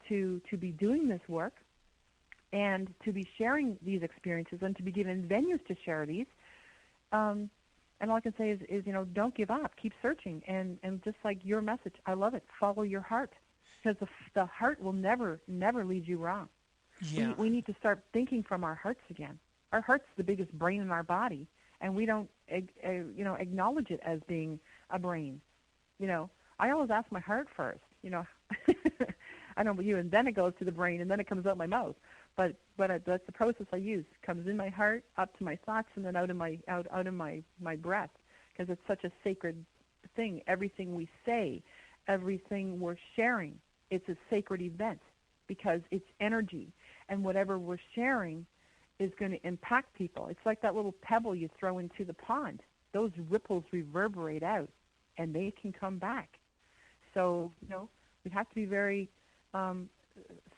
to be doing this work and to be sharing these experiences and to be given venues to share these. And all I can say is don't give up. Keep searching. And just like your message, I love it. Follow your heart, because the heart will never lead you wrong. Yeah. We need to start thinking from our hearts again. Our heart's the biggest brain in our body, and we don't acknowledge it as being a brain. I always ask my heart first. I don't know about you, and then it goes to the brain, and then it comes out my mouth. But that's the process I use. It comes in my heart, up to my thoughts, and then out in my breath, because it's such a sacred thing. Everything we say, everything we're sharing, it's a sacred event because it's energy, and whatever we're sharing is going to impact people. It's like that little pebble you throw into the pond. Those ripples reverberate out, and they can come back. So we have to be very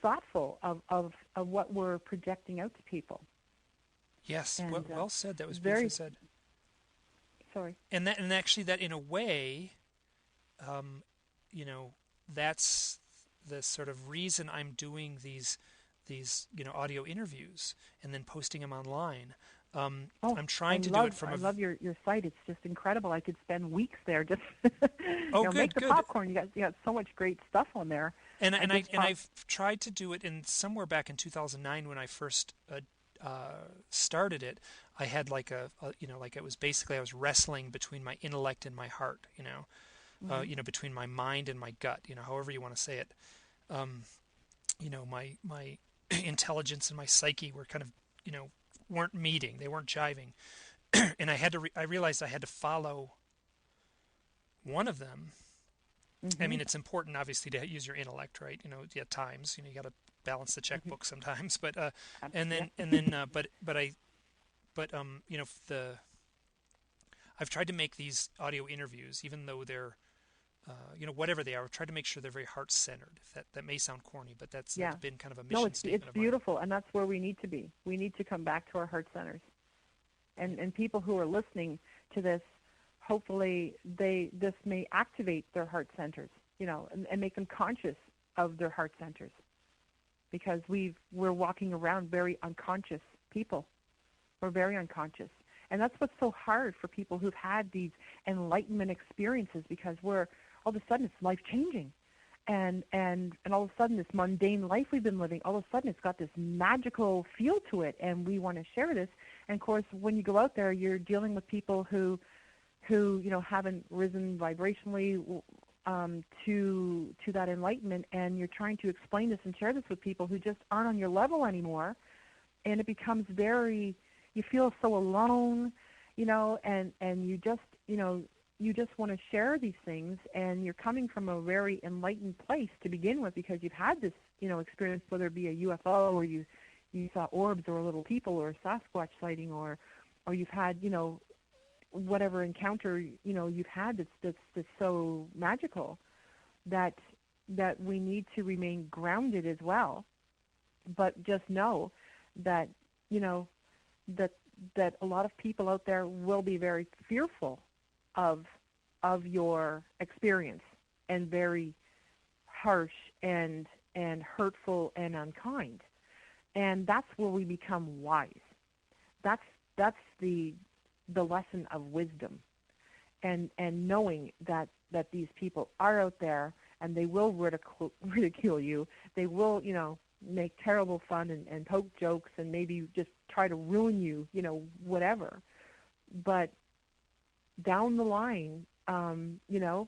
thoughtful of what we're projecting out to people. Yes, and, well said. That was beautifully said. Sorry. And actually that in a way, that's the sort of reason I'm doing these audio interviews and then posting them online. I'm trying to do it from I love your site. It's just incredible. I could spend weeks there just good, make the good. popcorn. You got so much great stuff on there. And I've tried to do it in somewhere back in 2009 when I first started it. I had like it was basically I was wrestling between my intellect and my heart, between my mind and my gut, however you want to say it. My intelligence and my psyche were kind of, weren't meeting. They weren't jiving. And I realized I had to follow one of them. Mm-hmm. I mean, it's important, obviously, to use your intellect, right? At times, you got to balance the checkbook sometimes. But I've tried to make these audio interviews, even though they're, whatever they are, I've tried to make sure they're very heart-centered. If that may sound corny, but that's been kind of a mission statement of mine. It's beautiful, and that's where we need to be. We need to come back to our heart centers. And people who are listening to this, hopefully this may activate their heart centers, and make them conscious of their heart centers, because we're walking around very unconscious people. We're very unconscious. And that's what's so hard for people who've had these enlightenment experiences, because all of a sudden it's life-changing. And all of a sudden this mundane life we've been living, all of a sudden it's got this magical feel to it, and we want to share this. And, of course, when you go out there, you're dealing with people who haven't risen vibrationally to that enlightenment, and you're trying to explain this and share this with people who just aren't on your level anymore, and it becomes you feel so alone, and you just want to share these things, and you're coming from a very enlightened place to begin with, because you've had this, experience, whether it be a UFO or you saw orbs or little people or a Sasquatch sighting, or you've had, whatever encounter, you've had that's so magical that we need to remain grounded as well. But just know that, that a lot of people out there will be very fearful of your experience, and very harsh and hurtful and unkind. And that's where we become wise. That's the lesson of wisdom, and knowing that these people are out there, and they will ridicule you. They will, make terrible fun and poke jokes and maybe just try to ruin you, whatever. But down the line,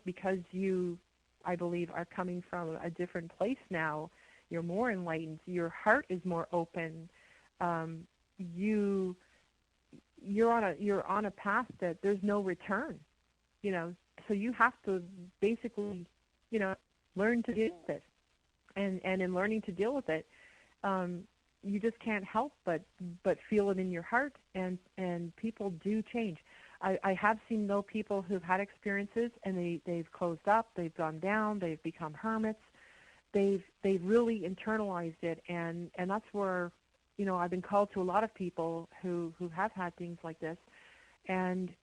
because you, I believe, are coming from a different place now, you're more enlightened, your heart is more open, you're on a path that there's no return, so you have to basically, learn to deal with it. And in learning to deal with it, you just can't help but feel it in your heart, and people do change. I have seen people who've had experiences and they've closed up, they've gone down, they've become hermits, they've really internalized it, and that's where, I've been called to a lot of people who have had things like this, and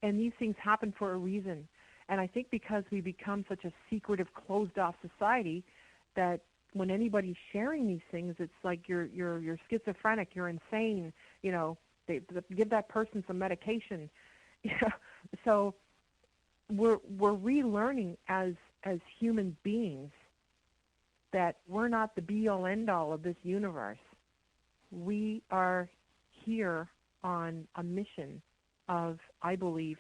these things happen for a reason. And I think because we become such a secretive, closed-off society, that when anybody's sharing these things, it's like you're schizophrenic, you're insane. They give that person some medication. So we're relearning as human beings that we're not the be-all, end-all of this universe. We are here on a mission of, I believe,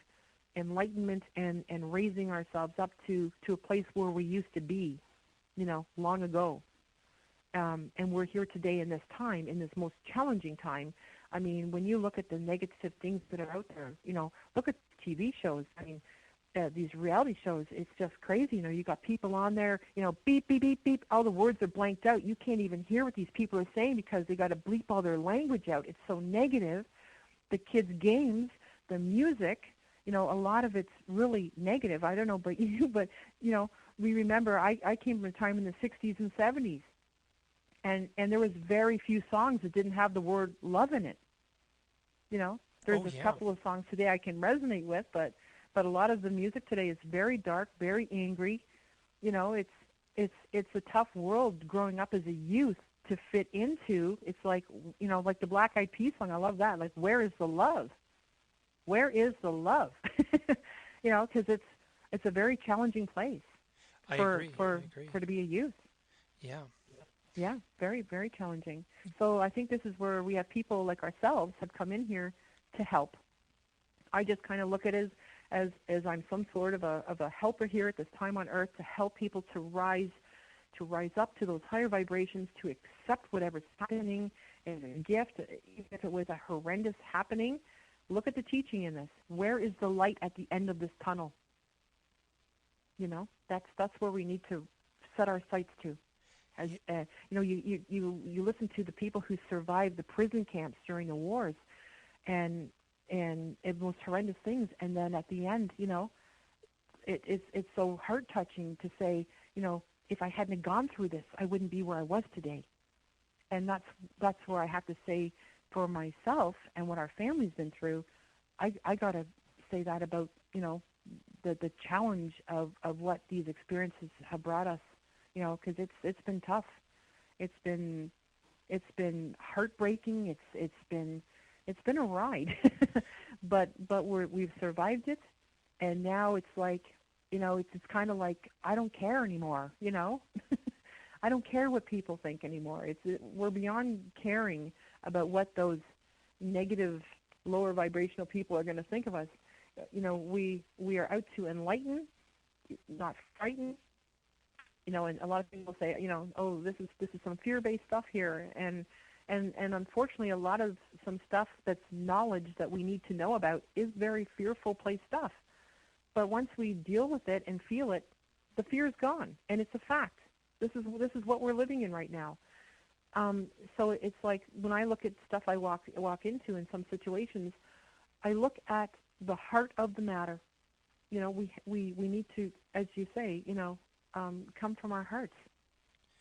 enlightenment and raising ourselves up to a place where we used to be, long ago. And we're here today in this time, in this most challenging time. I mean, when you look at the negative things that are out there, look at TV shows. I mean, these reality shows, it's just crazy. You got people on there, beep, beep, beep, beep. All the words are blanked out. You can't even hear what these people are saying because they got to bleep all their language out. It's so negative. The kids' games, the music, a lot of it's really negative. I don't know about you, but, we remember I came from a time in the 60s and 70s, and there was very few songs that didn't have the word love in it. There's a couple of songs today I can resonate with, but a lot of the music today is very dark, very angry. It's a tough world growing up as a youth to fit into. It's like, like the Black Eyed Peas song. I love that. Like, where is the love? Where is the love? Because it's a very challenging place for to be a youth. Yeah. Yeah, very, very challenging. So I think this is where we have people like ourselves have come in here to help. I just kind of look at it as I'm some sort of a helper here at this time on Earth to help people to rise up to those higher vibrations, to accept whatever's happening as a gift, even if it was a horrendous happening. Look at the teaching in this. Where is the light at the end of this tunnel? That's where we need to set our sights to. As you listen to the people who survived the prison camps during the wars, and it was horrendous things. And then at the end, it's so heart touching to say, if I hadn't gone through this, I wouldn't be where I was today. And that's where I have to say for myself and what our family's been through. I got to say that about the challenge of what these experiences have brought us. Because it's been tough. It's been heartbreaking. It's been a ride, but we've survived it, and now it's like, it's kind of like I don't care anymore. I don't care what people think anymore. We're beyond caring about what those negative, lower vibrational people are going to think of us. We are out to enlighten, not frighten. And a lot of people say, oh, this is some fear-based stuff here, and unfortunately, a lot of some stuff that's knowledge that we need to know about is very fearful-placed stuff. But once we deal with it and feel it, the fear is gone, and it's a fact. This is what we're living in right now. So it's like when I look at stuff I walk into in some situations, I look at the heart of the matter. We need to, as you say, come from our hearts.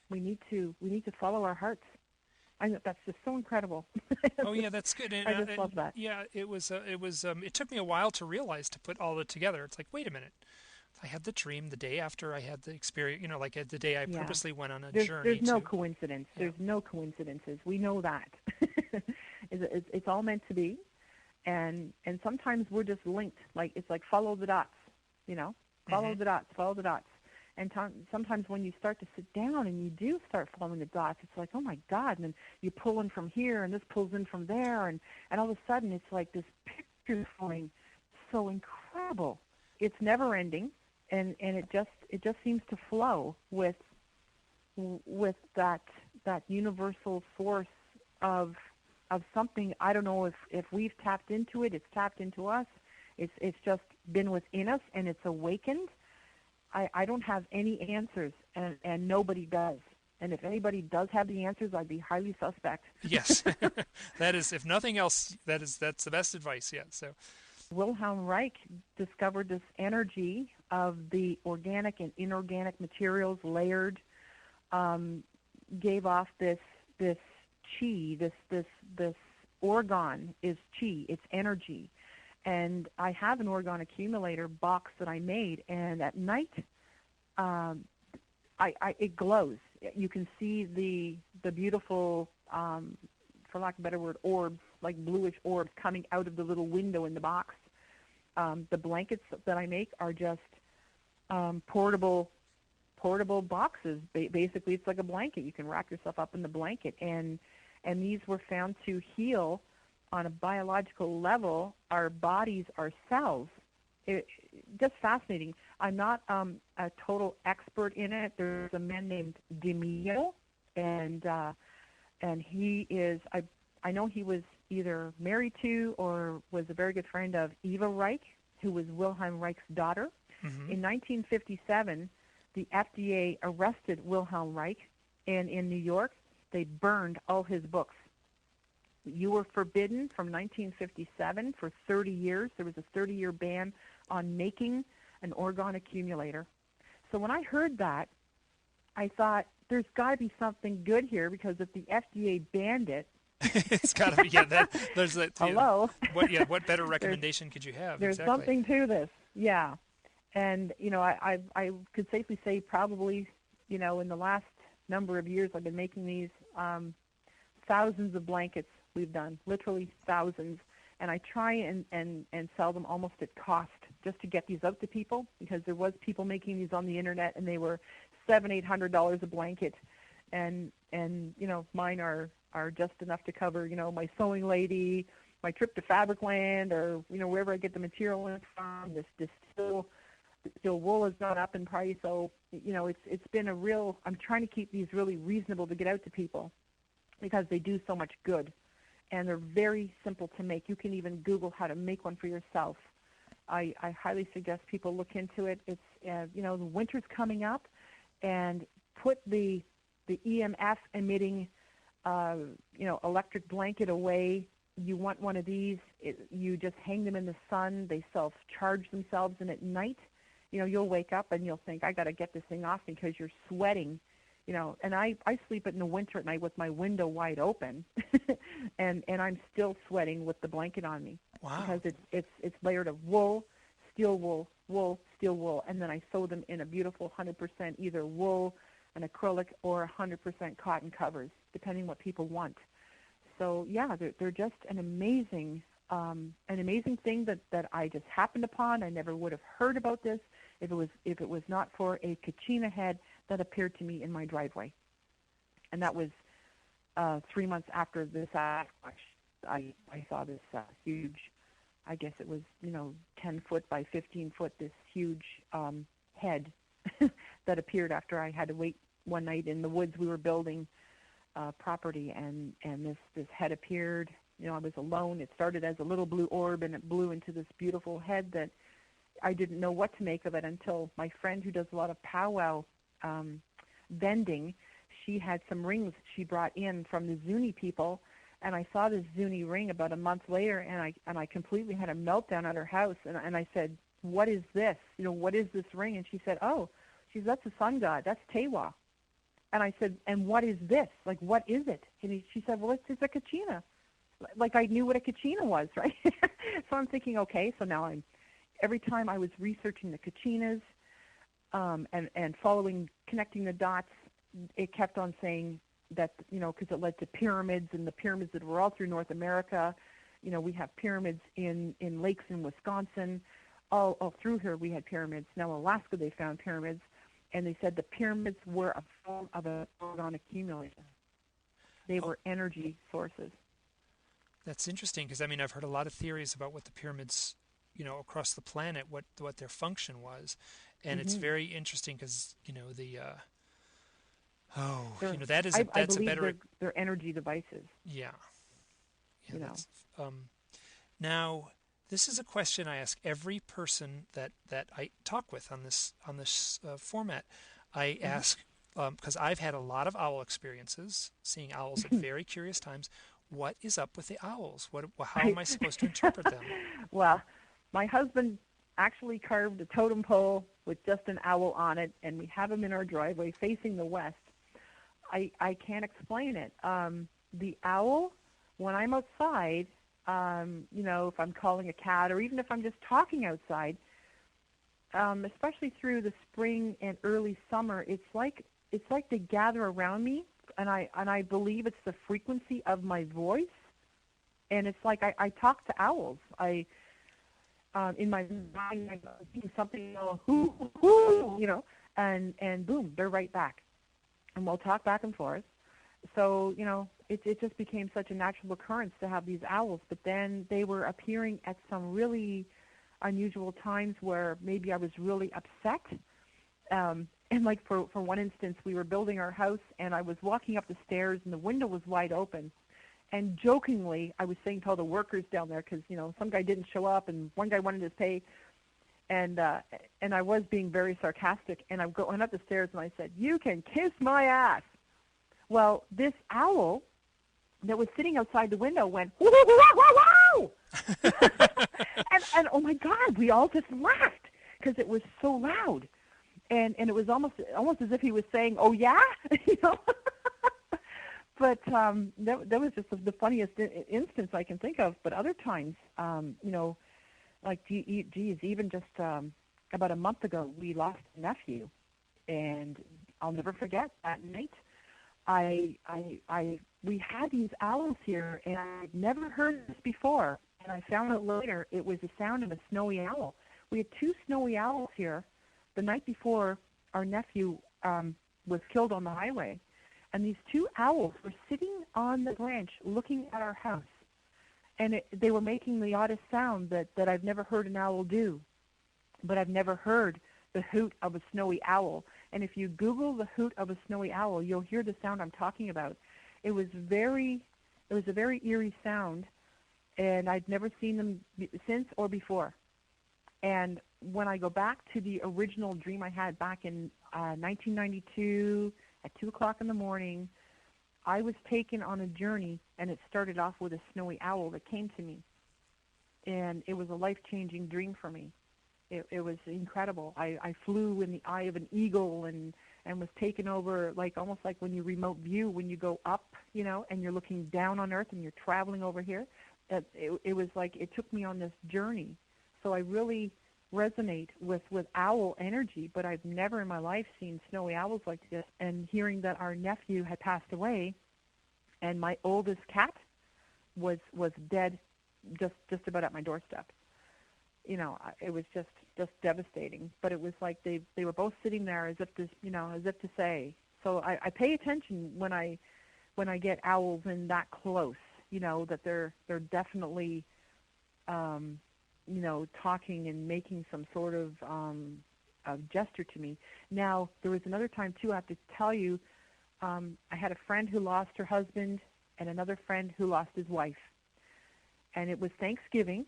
We need to follow our hearts. I know that's just so incredible. Oh yeah, that's good. And, I just love that. Yeah, it took me a while to realize, to put all of it together. It's like, wait a minute, I had the dream the day after I had the experience. Like the day I purposely went on a journey. There's no coincidence. Yeah. There's no coincidences. We know that. It's all meant to be, and sometimes we're just linked. Like it's like follow the dots. Follow the dots. Follow the dots. And sometimes when you start to sit down and you do start following the dots, it's like, oh my God, and then you pull in from here and this pulls in from there, and all of a sudden it's like this picture forming so incredible. It's never ending, and it just seems to flow with that universal source of something. I don't know if we've tapped into it, it's tapped into us. It's just been within us, and it's awakened. I don't have any answers, and nobody does. And if anybody does have the answers, I'd be highly suspect. Yes, that is, if nothing else, that's the best advice. Yeah. So Wilhelm Reich discovered this energy of the organic and inorganic materials layered, gave off this chi, this orgon is chi, it's energy. And I have an orgone accumulator box that I made, and at night, it glows. You can see the beautiful, for lack of a better word, orbs, like bluish orbs coming out of the little window in the box. The blankets that I make are just portable boxes. Basically, it's like a blanket. You can wrap yourself up in the blanket, and these were found to heal on a biological level our bodies, our cells. Just fascinating. I'm not a total expert in it. There's a man named DeMio, and he is, I know he was either married to or was a very good friend of Eva Reich, who was Wilhelm Reich's daughter. Mm-hmm. In 1957, the FDA arrested Wilhelm Reich, and in New York, they burned all his books. You were forbidden from 1957 for 30 years. There was a 30-year ban on making an orgone accumulator. So when I heard that, I thought, there's got to be something good here, because if the FDA banned it, it's got to be. Yeah, there's that. Hello. What better recommendation could you have? There's exactly. something to this. Yeah, and I could safely say probably in the last number of years I've been making these thousands of blankets. We've done literally thousands, and I try and sell them almost at cost just to get these out to people, because there was people making these on the internet, and they were $700-800 a blanket, and mine are just enough to cover my sewing lady, my trip to Fabricland, or wherever I get the material in from. This still wool has gone up in price, so it's been a real. I'm trying to keep these really reasonable to get out to people, because they do so much good. And they're very simple to make. You can even Google how to make one for yourself. I highly suggest people look into it. It's the winter's coming up, and put the EMF emitting electric blanket away. You want one of these. You just hang them in the sun. They self-charge themselves, and at night, you'll wake up and you'll think, I got to get this thing off, because you're sweating. And I sleep in the winter at night with my window wide open, and I'm still sweating with the blanket on me. Wow. Because it's layered of wool, steel wool, steel wool, and then I sew them in a beautiful 100% either wool, an acrylic, or 100% cotton covers, depending what people want. So yeah, they're just an amazing thing that I just happened upon. I never would have heard about this if it was not for a Kachina Head that appeared to me in my driveway. And that was 3 months after the Sasquatch. I saw this huge, I guess it was 10 foot by 15 foot, this huge head that appeared after I had to wait one night in the woods. We were building property, and this head appeared. I was alone. It started as a little blue orb, and it blew into this beautiful head that I didn't know what to make of it until my friend, who does a lot of powwow vending, she had some rings she brought in from the Zuni people, and I saw this Zuni ring about a month later, and I completely had a meltdown at her house, and I said, what is this? What is this ring? And she said, that's the sun god. That's Tewa. And I said, and what is this? Like, what is it? And she said, well, it's a Kachina. Like I knew what a Kachina was, right? So I'm thinking, okay, so now every time I was researching the Kachinas and connecting the dots, it kept on saying that, because it led to pyramids, and the pyramids that were all through North America. We have pyramids in lakes in Wisconsin. All through here we had pyramids. Now Alaska, they found pyramids. and they said the pyramids were a form of a boron accumulator. They were energy sources. That's interesting because, I mean, I've heard a lot of theories about what the pyramids, across the planet, what their function was. And it's very interesting because, I that's a believe better... they're energy devices. Yeah. You know. That's, now, this is a question I ask every person that I talk with on this format. I ask, because I've had a lot of owl experiences, seeing owls at very curious times. What is up with the owls? How am I supposed to interpret them? Well, my husband actually carved a totem pole with just an owl on it, and we have him in our driveway facing the west. I can't explain it. The owl, when I'm outside, if I'm calling a cat or even if I'm just talking outside, especially through the spring and early summer, it's like they gather around me, and I believe it's the frequency of my voice, and it's like I talk to owls. In my mind, I'm thinking something, hoo, and boom, they're right back, and we'll talk back and forth. So, it just became such a natural occurrence to have these owls. But then they were appearing at some really unusual times where maybe I was really upset. And like for one instance, we were building our house, and I was walking up the stairs, and the window was wide open. And jokingly, I was saying to all the workers down there, because some guy didn't show up, and one guy wanted his pay, and I was being very sarcastic. And I'm going up the stairs, and I said, "You can kiss my ass." Well, this owl that was sitting outside the window went, "Woo, woo, woo, woo, woo!" and oh my God, we all just laughed because it was so loud, and it was almost as if he was saying, "Oh yeah," But that was just the funniest instance I can think of. But other times, like geez, even just about a month ago, we lost a nephew, and I'll never forget that night. We had these owls here, and I'd never heard this before. And I found out later it was the sound of a snowy owl. We had 2 snowy owls here the night before our nephew was killed on the highway. And these 2 owls were sitting on the branch looking at our house. And they were making the oddest sound that I've never heard an owl do. But I've never heard the hoot of a snowy owl. And if you Google the hoot of a snowy owl, you'll hear the sound I'm talking about. It was a very eerie sound, and I'd never seen them since or before. And when I go back to the original dream I had back in 1992 at 2 o'clock in the morning, I was taken on a journey, and it started off with a snowy owl that came to me. And it was a life-changing dream for me. It was incredible. I flew in the eye of an eagle and was taken over, almost like when you remote view, when you go up, and you're looking down on Earth and you're traveling over here. It was like it took me on this journey. So I really resonate with owl energy, but I've never in my life seen snowy owls like this. And hearing that our nephew had passed away, and my oldest cat was dead just about at my doorstep. It was just devastating. But it was like they were both sitting there as if to say. So I pay attention when I get owls in that close. That they're definitely talking and making some sort of gesture to me. Now, there was another time, too, I have to tell you, I had a friend who lost her husband and another friend who lost his wife. And it was Thanksgiving,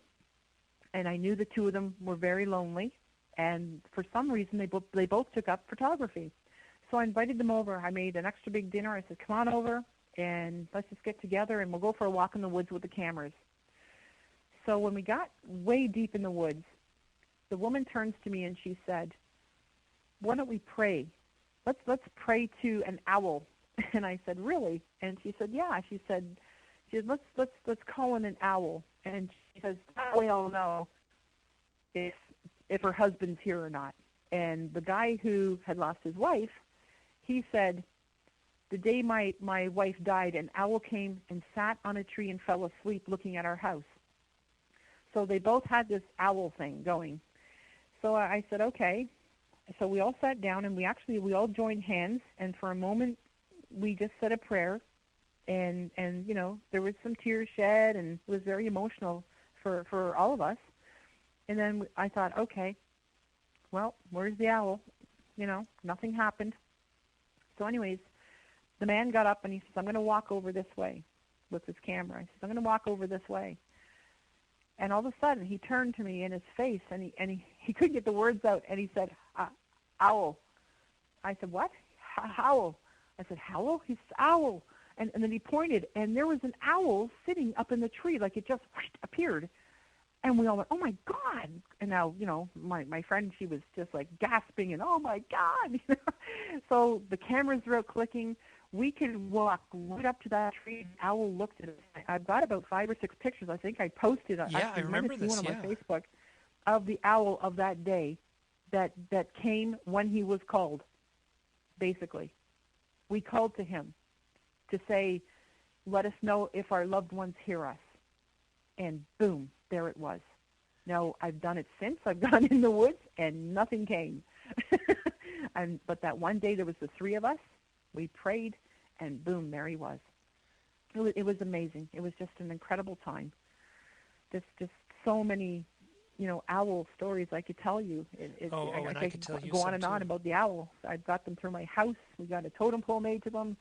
and I knew the 2 of them were very lonely, and for some reason they both took up photography. So I invited them over. I made an extra big dinner. I said, "Come on over, and let's just get together, and we'll go for a walk in the woods with the cameras." So when we got way deep in the woods, the woman turns to me and she said, "Why don't we pray? Let's pray to an owl." And I said, "Really?" And she said, "Yeah." She said, let's call in an owl. And she says, "That way I'll know if her husband's here or not." And the guy who had lost his wife, he said, "The day my wife died, an owl came and sat on a tree and fell asleep looking at our house." So they both had this owl thing going. So I said, "Okay." so we all sat down, and we all joined hands, and for a moment we just said a prayer, and there was some tears shed, and it was very emotional for all of us. And then I thought, okay, well, where's the owl? Nothing happened. So anyways, the man got up and he says, I'm going to walk over this way with his camera. He says, I'm going to walk over this way. And all of a sudden, he turned to me in his face, and he couldn't get the words out, and he said, owl. I said, what? Howl. I said, howl? He said, owl. And then he pointed, and there was an owl sitting up in the tree, like it just appeared. And we all went, oh, my God. And now, my friend, she was just like gasping and, oh, my God. So the cameras were out clicking. We could walk right up to that tree. The owl looked at us. I've got about 5 or 6 pictures. I think I posted. Yeah, I remember this. One on my Facebook of the owl of that day that came when he was called, basically. We called to him to say, let us know if our loved ones hear us. And boom, there it was. Now, I've done it since. I've gone in the woods, and nothing came. But that one day, there was the 3 of us. We prayed, and boom, there he was. It was amazing. It was just an incredible time. Just so many, owl stories I could tell you. I could tell you go on some and on too. about the owl. I've got them through my house. We got a totem pole made to them.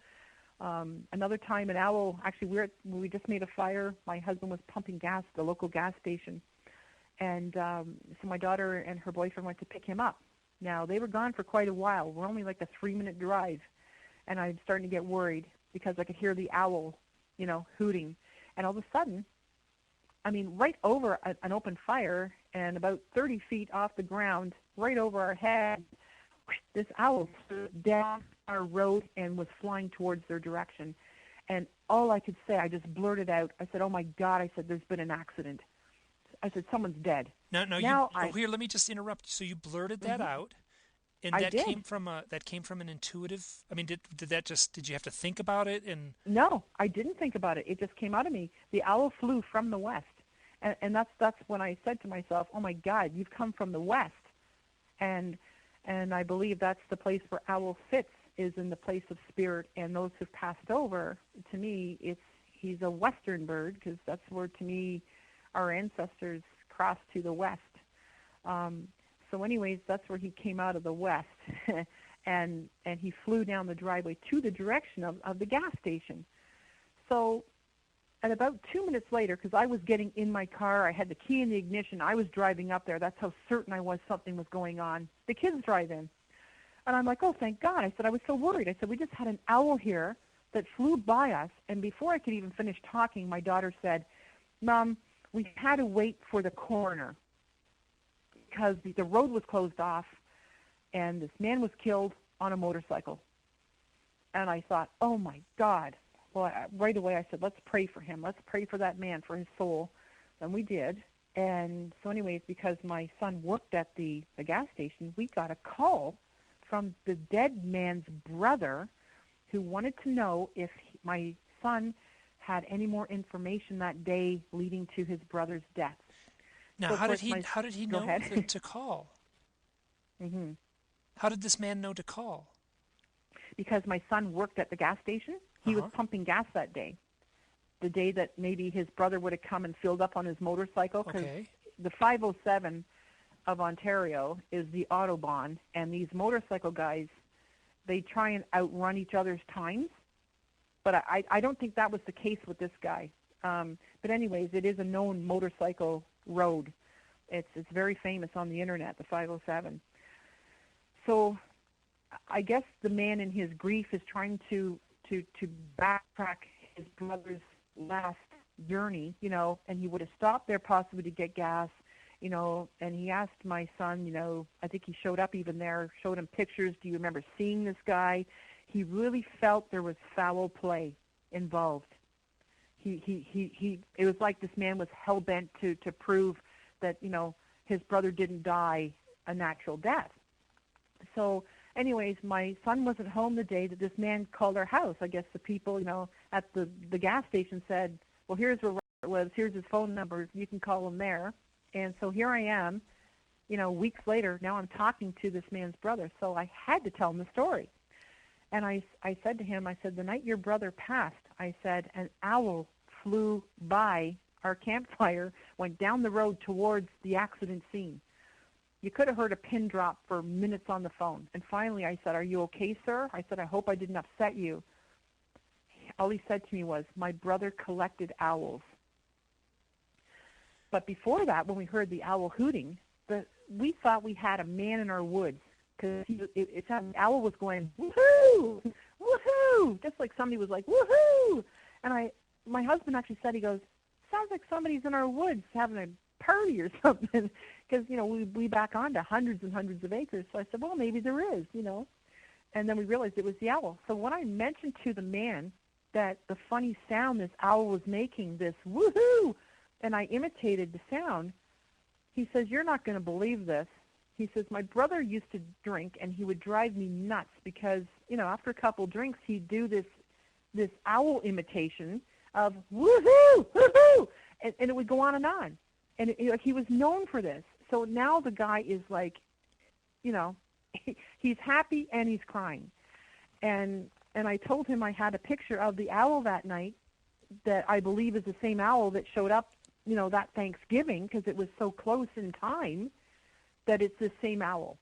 Another time, an owl. Actually, we just made a fire. My husband was pumping gas at the local gas station, and so my daughter and her boyfriend went to pick him up. Now, they were gone for quite a while. We're only like a 3-minute drive. And I'm starting to get worried because I could hear the owl, hooting. And all of a sudden, right over an open fire and about 30 feet off the ground, right over our head, this owl flew down our road and was flying towards their direction. And all I could say, I just blurted out, I said, oh, my God, I said, there's been an accident. I said, someone's dead. No, here, let me just interrupt. So you blurted that out? And I that did. came from an intuitive. Did you have to think about it? And no, I didn't think about it. It just came out of me. The owl flew from the west, and that's when I said to myself, "Oh my God, you've come from the west," and I believe that's the place where owl sits, is in the place of spirit. And those who've passed over, to me, he's a western bird, because that's where, to me, our ancestors crossed to the west. So anyways, that's where he came out of the west, and he flew down the driveway to the direction of the gas station. So at about 2 minutes later, because I was getting in my car, I had the key in the ignition, I was driving up there. That's how certain I was something was going on. The kids drive in. And I'm like, oh, thank God. I said, I was so worried. I said, we just had an owl here that flew by us, and before I could even finish talking, my daughter said, Mom, we had to wait for the coroner, because the road was closed off, and this man was killed on a motorcycle. And I thought, oh, my God. Well, right away I said, let's pray for him. Let's pray for that man, for his soul. And we did. And so anyways, because my son worked at the gas station, we got a call from the dead man's brother, who wanted to know if my son had any more information that day leading to his brother's death. now, So how did of course he Go know ahead. to call? Mm-hmm. How did this man know to call? Because my son worked at the gas station. He was Uh-huh. pumping gas that day, the day that maybe his brother would have come and filled up on his motorcycle. Because Okay. the 507 of Ontario is the Autobahn, and these motorcycle guys, they try and outrun each other's times. But I don't think that was the case with this guy. But anyways, it is a known motorcycle road. It's very famous on the internet, the 507. So I guess the man in his grief is trying to backtrack his brother's last journey, and he would have stopped there possibly to get gas, and he asked my son, I think he showed up even there, showed him pictures. Do you remember seeing this guy? He really felt there was foul play involved. It was like this man was hell-bent to prove that, his brother didn't die a natural death. So anyways, my son wasn't home the day that this man called our house. I guess the people, at the gas station said, well, here's where Robert lives, here's his phone number, you can call him there. And so here I am, weeks later, now I'm talking to this man's brother, so I had to tell him the story. And I said to him, I said, the night your brother passed, I said, an owl flew by our campfire, went down the road towards the accident scene. You could have heard a pin drop for minutes on the phone. And finally I said, are you okay, sir? I said, I hope I didn't upset you. All he said to me was, my brother collected owls. But before that, when we heard the owl hooting, we thought we had a man in our woods, because it sounded, the owl was going, woohoo, woohoo, just like somebody was like, woohoo. And my husband actually said, he goes, sounds like somebody's in our woods having a party or something, because, we back onto hundreds and hundreds of acres. So I said, well, maybe there is, And then we realized it was the owl. So when I mentioned to the man that the funny sound this owl was making, this woohoo, and I imitated the sound, he says, you're not going to believe this. He says, my brother used to drink, and he would drive me nuts because, after a couple drinks, he'd do this owl imitation of woohoo, woohoo, and it would go on. And he was known for this. So now the guy is like, he's happy and he's crying. And I told him I had a picture of the owl that night that I believe is the same owl that showed up, that Thanksgiving, because it was so close in time that it's the same owl.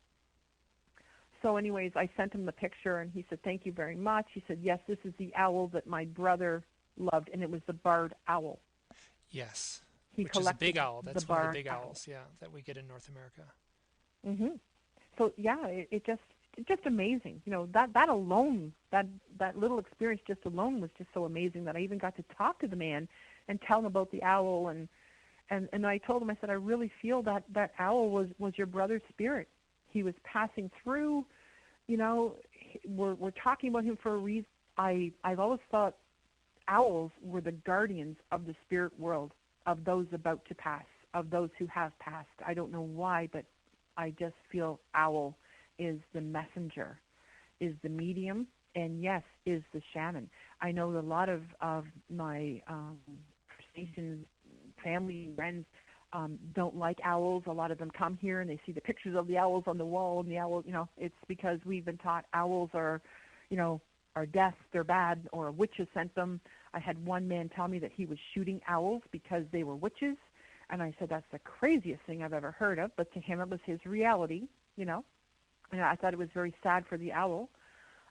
So anyways, I sent him the picture, and he said, thank you very much. He said, yes, this is the owl that my brother loved, and it was the barred owl. Yes, which is a big owl. That's one of the big owls, yeah, that we get in North America. Mm-hmm. So, yeah, it's just amazing. That alone, that little experience just alone was just so amazing that I even got to talk to the man and tell him about the owl. And I told him, I said, I really feel that owl was your brother's spirit. He was passing through, we're talking about him for a reason. I've always thought owls were the guardians of the spirit world, of those about to pass, of those who have passed. I don't know why, but I just feel owl is the messenger, is the medium, and yes, is the shaman. I know a lot of my stations, family, friends don't like owls. A lot of them come here and they see the pictures of the owls on the wall, and the owl, it's because we've been taught owls are death, they're bad, or witches sent them. I had one man tell me that he was shooting owls because they were witches, and I said, that's the craziest thing I've ever heard of, but to him it was his reality, and I thought it was very sad for the owl,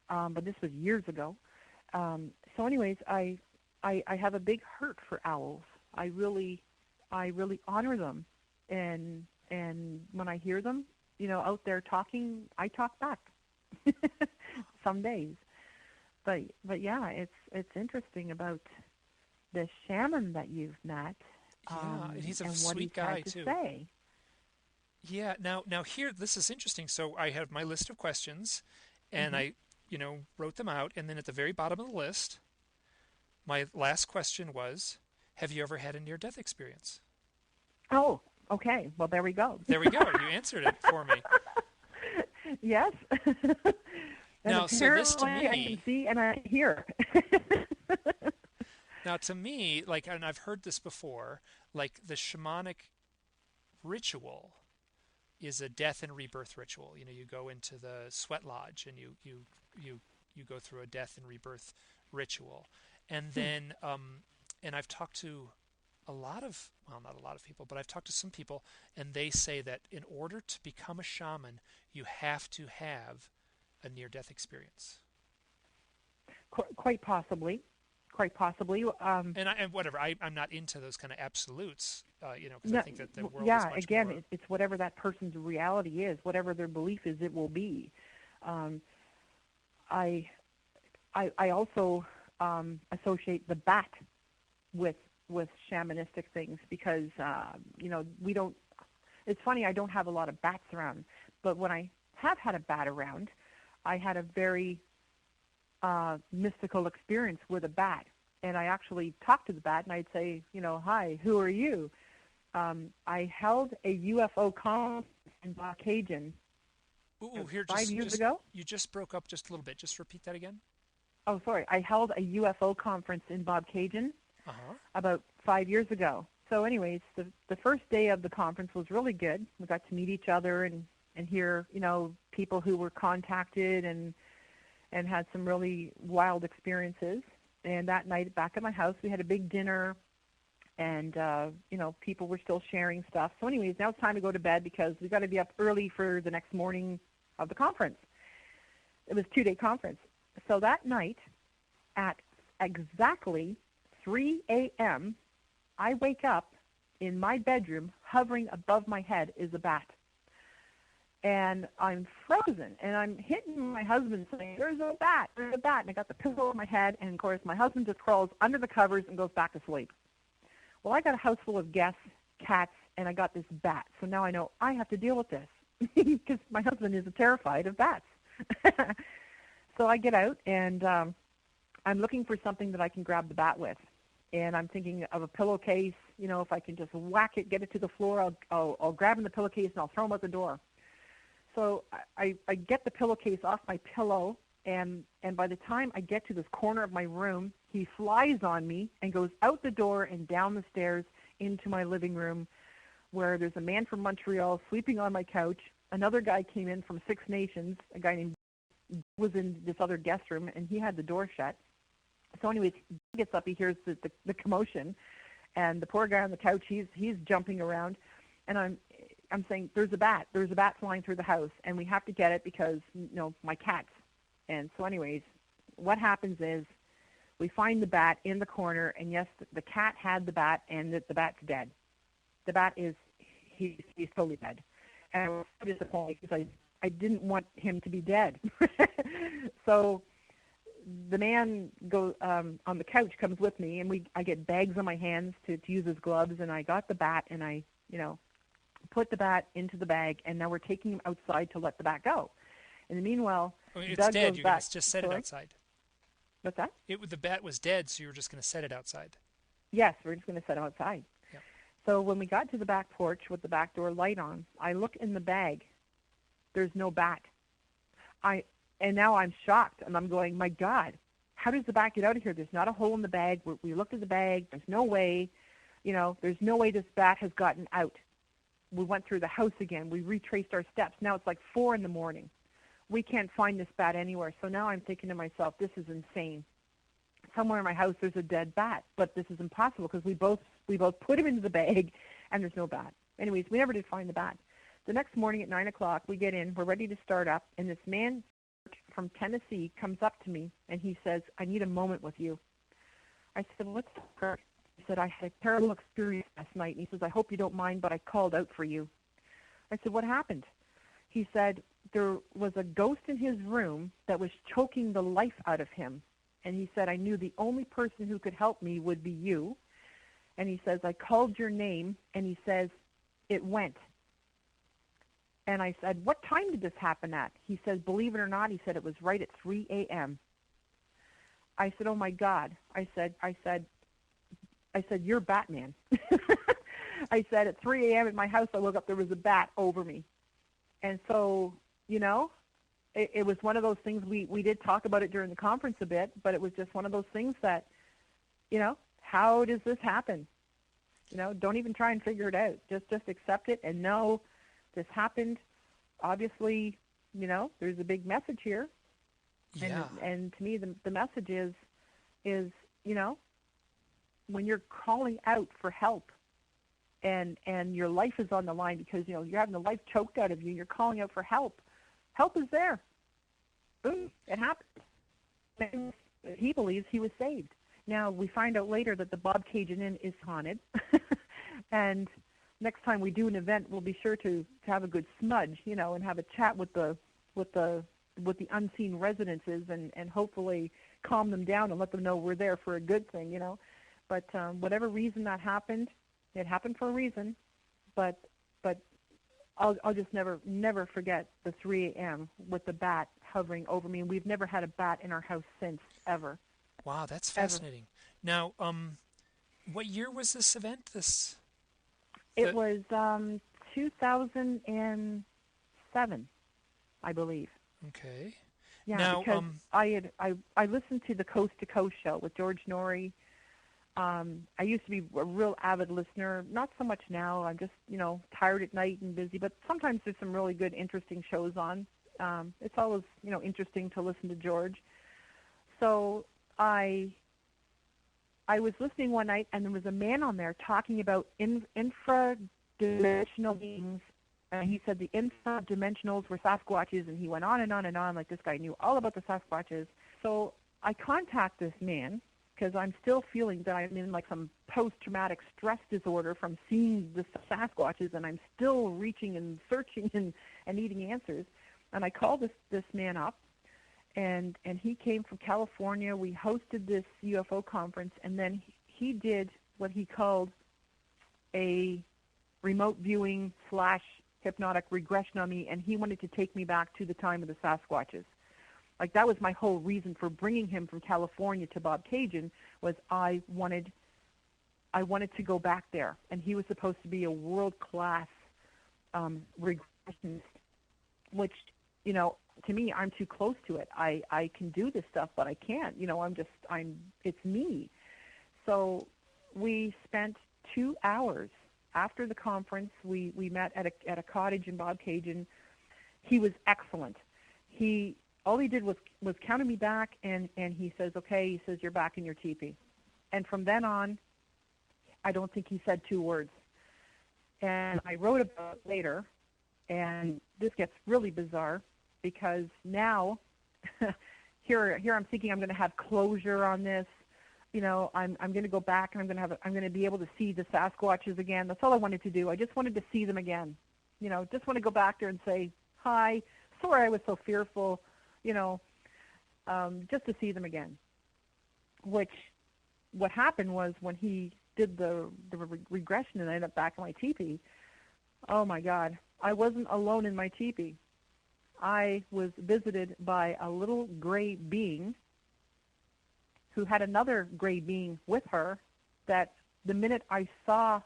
but this was years ago. So anyways, I have a big hurt for owls. I really honor them, and when I hear them, out there talking, I talk back. Some days, but yeah, it's interesting about the shaman that you've met. Yeah, and he's a and sweet guy too. Say. Yeah. Now here, this is interesting. So I have my list of questions, and I wrote them out, and then at the very bottom of the list, my last question was, have you ever had a near-death experience? Oh, okay. Well, there we go. There we go. You answered it for me. Yes. Now, so this to me, I can see and I hear. Now, to me, and I've heard this before, the shamanic ritual is a death and rebirth ritual. You go into the sweat lodge and you go through a death and rebirth ritual, and then and I've talked to not a lot of people, but I've talked to some people, and they say that in order to become a shaman, you have to have a near-death experience. Quite possibly. And whatever, I'm not into those kind of absolutes, because I think that the world is much again, more... it's whatever that person's reality is, whatever their belief is, it will be. I also associate the bat with shamanistic things because we don't. It's funny, I don't have a lot of bats around, but when I have had a bat around, I had a very mystical experience with a bat, and I actually talked to the bat, and I'd say, hi, who are you? I held a UFO conference in Cajun here, 5 years ago. You just broke up just a little bit. Just repeat that again. Oh, sorry. I held a UFO conference in Cajun about 5 years ago, So anyways, the first day of the conference was really good. We got to meet each other and hear, people who were contacted and had some really wild experiences. And that night back at my house, we had a big dinner, and people were still sharing stuff. So anyways, now it's time to go to bed because we got to be up early for the next morning of the conference. It was a 2-day conference. So that night at exactly 3 a.m., I wake up in my bedroom, hovering above my head is a bat. And I'm frozen, and I'm hitting my husband saying, there's a bat, there's a bat. And I got the pillow on my head, and of course my husband just crawls under the covers and goes back to sleep. Well, I got a house full of guests, cats, and I got this bat. So now I know I have to deal with this because my husband is terrified of bats. So I get out, and I'm looking for something that I can grab the bat with. And I'm thinking of a pillowcase, if I can just whack it, get it to the floor, I'll grab in the pillowcase and I'll throw him out the door. So I get the pillowcase off my pillow, and by the time I get to this corner of my room, he flies on me and goes out the door and down the stairs into my living room, where there's a man from Montreal sleeping on my couch. Another guy came in from Six Nations, a guy named was in this other guest room, and he had the door shut. So anyways, he gets up, he hears the commotion, and the poor guy on the couch, he's jumping around, and I'm saying, there's a bat flying through the house, and we have to get it because, my cats. And so anyways, what happens is we find the bat in the corner, and yes, the cat had the bat, and the bat's dead. The bat he's totally dead. And I was so disappointed because I didn't want him to be dead. So the man goes on the couch, comes with me, and I get bags on my hands to use as gloves, and I got the bat, and I, put the bat into the bag, and now we're taking him outside to let the bat go. In the meanwhile, It's Doug dead. goes You're back. going to just set it outside. What's that? The bat was dead, so you were just going to set it outside. Yes, we're just going to set him outside. Yeah. So when we got to the back porch with the back door light on, I look in the bag. There's no bat. And now I'm shocked, and I'm going, my God, how does the bat get out of here? There's not a hole in the bag. We looked at the bag. There's no way, there's no way this bat has gotten out. We went through the house again. We retraced our steps. Now it's like 4 a.m. We can't find this bat anywhere. So now I'm thinking to myself, this is insane. Somewhere in my house there's a dead bat, but this is impossible because we both put him into the bag, and there's no bat. Anyways, we never did find the bat. The next morning at 9 o'clock, we get in. We're ready to start up, and this man from Tennessee comes up to me, and he says, I need a moment with you. I said, what's up? He said, I had a terrible experience last night. And he says, I hope you don't mind, but I called out for you. I said, what happened? He said, there was a ghost in his room that was choking the life out of him. And he said, I knew the only person who could help me would be you. And he says, I called your name, and he says, it went. And I said, what time did this happen at? He says, believe it or not, he said, it was right at 3 a.m. I said, oh, my God. I said, you're Batman. I said, at 3 a.m. at my house, I woke up, there was a bat over me. And so, it was one of those things, we did talk about it during the conference a bit, but it was just one of those things that, how does this happen? Don't even try and figure it out. Just accept it and know this happened. Obviously, there's a big message here. Yeah. And to me, the message is, when you're calling out for help and your life is on the line because, you're having the life choked out of you and you're calling out for help, help is there. Boom, it happened. And he believes he was saved. Now, we find out later that the Bob Cajun Inn is haunted. And next time we do an event, we'll be sure to have a good smudge, and have a chat with the unseen residences and hopefully calm them down and let them know we're there for a good thing, But whatever reason that happened, it happened for a reason. But I'll just never forget the 3 a.m. with the bat hovering over me. And we've never had a bat in our house since, ever. Wow, that's fascinating. Ever. Now, what year was this event? It was 2007, I believe. Okay. Yeah, now, because I listened to the Coast to Coast show with George Norrie, I used to be a real avid listener, not so much now. I'm just, tired at night and busy, but sometimes there's some really good, interesting shows on. It's always, interesting to listen to George. So I was listening one night, and there was a man on there talking about infradimensional beings, and he said the infradimensionals were Sasquatches, and he went on and on and on, like this guy knew all about the Sasquatches. So I contact this man, because I'm still feeling that I'm in like some post-traumatic stress disorder from seeing the Sasquatches, and I'm still reaching and searching and needing answers. And I called this man up, and he came from California. We hosted this UFO conference, and then he did what he called a remote viewing / hypnotic regression on me, and he wanted to take me back to the time of the Sasquatches. Like, that was my whole reason for bringing him from California to Bob Cajun, was I wanted to go back there. And he was supposed to be a world-class regressionist, which, to me, I'm too close to it. I can do this stuff, but I can't. It's me. So we spent 2 hours after the conference. We met at a cottage in Bob Cajun. He was excellent. All he did was counted me back, and he says, okay, he says, you're back in your teepee. And from then on, I don't think he said 2 words. And I wrote about it later, and this gets really bizarre, because now here I'm thinking I'm going to have closure on this. I'm going to go back, and I'm going to be able to see the Sasquatches again. That's all I wanted to do. I just wanted to see them again. Just want to go back there and say, hi, sorry I was so fearful. Just to see them again. What happened was, when he did the regression and I ended up back in my teepee, oh my God, I wasn't alone in my teepee. I was visited by a little gray being who had another gray being with her, that the minute I saw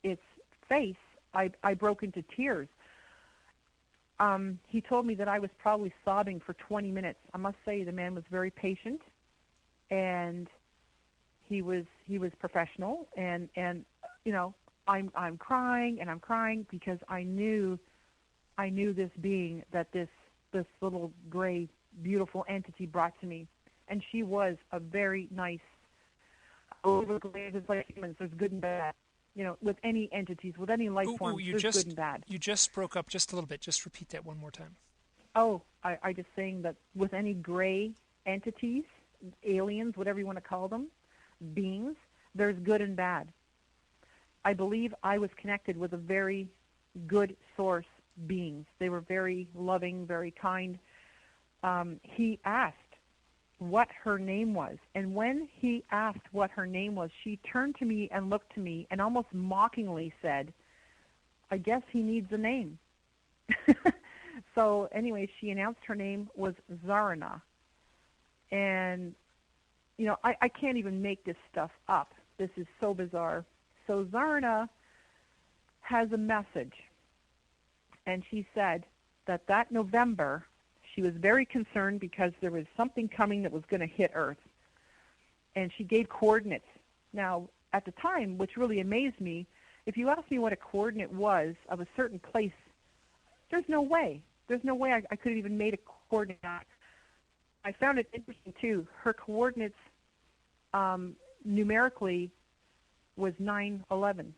its face, I broke into tears. He told me that I was probably sobbing for 20 minutes. I must say, the man was very patient, and he was professional. And I'm crying, and I'm crying because I knew this being that this little gray, beautiful entity brought to me, and she was a very nice. It's like humans. There's good and bad. With any entities, with any life forms, there's good and bad. You just broke up just a little bit. Just repeat that one more time. Oh, I just saying that with any gray entities, aliens, whatever you want to call them, beings, there's good and bad. I believe I was connected with a very good source beings. They were very loving, very kind. He asked what her name was. And when he asked what her name was, she turned to me and looked to me and almost mockingly said, I guess he needs a name. So anyway, she announced her name was Zarna. And, I can't even make this stuff up. This is so bizarre. So Zarna has a message. And she said that November, she was very concerned because there was something coming that was going to hit Earth. And she gave coordinates. Now, at the time, which really amazed me, if you asked me what a coordinate was of a certain place, there's no way. There's no way I could have even made a coordinate. I found it interesting, too. Her coordinates numerically was 9/11.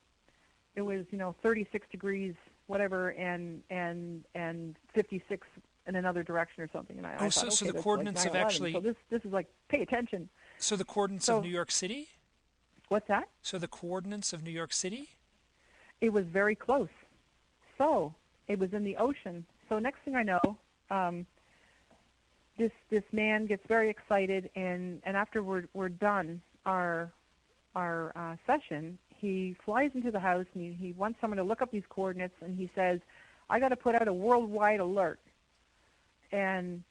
It was, 36 degrees, whatever, and 56 in another direction or something. And I thought, so okay, the coordinates like have actually... So this is like, pay attention. So the coordinates of New York City? What's that? So the coordinates of New York City? It was very close. So it was in the ocean. So next thing I know, this man gets very excited, and after we're done our session, he flies into the house, and he wants someone to look up these coordinates, and he says, I got to put out a worldwide alert. And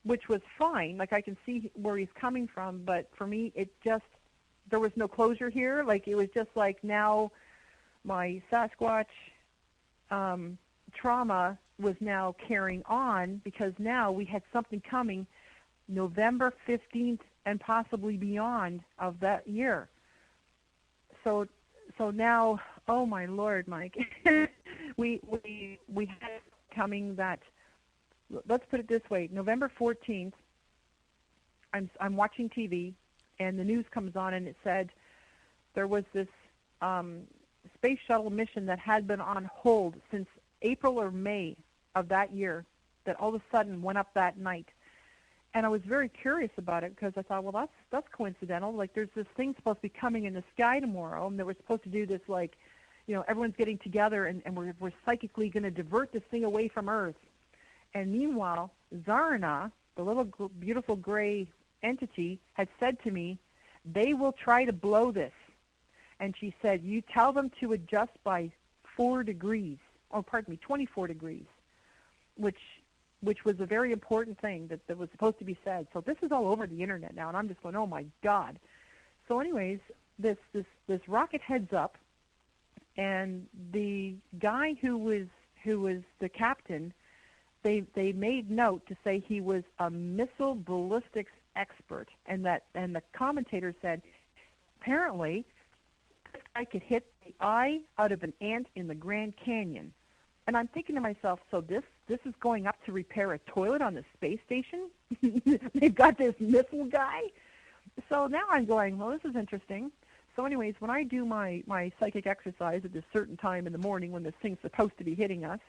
which was fine. Like, I can see where he's coming from, but for me, there was no closure here. Like, it was just like, now my Sasquatch trauma was now carrying on, because now we had something coming November 15th and possibly beyond of that year. so now, oh my Lord, Mike, we had coming that, let's put it this way, November 14th, I'm watching TV, and the news comes on, and it said there was this space shuttle mission that had been on hold since April or May of that year that all of a sudden went up that night. And I was very curious about it because I thought, well, that's coincidental. Like, there's this thing supposed to be coming in the sky tomorrow, and they were supposed to do this, like, everyone's getting together, and we're psychically going to divert this thing away from Earth. And meanwhile, Zarna, the little beautiful gray entity, had said to me, they will try to blow this. And she said, you tell them to adjust by 4 degrees, 24 degrees, which was a very important thing that was supposed to be said. So this is all over the internet now, and I'm just going, oh my God. So anyways, this rocket heads up, and the guy who was the captain, they made note to say he was a missile ballistics expert, and the commentator said apparently this guy could hit the eye out of an ant in the Grand Canyon. And I'm thinking to myself, so this is going up to repair a toilet on the space station? They've got this missile guy? So now I'm going, well, this is interesting. So anyways, when I do my psychic exercise at this certain time in the morning when this thing's supposed to be hitting us,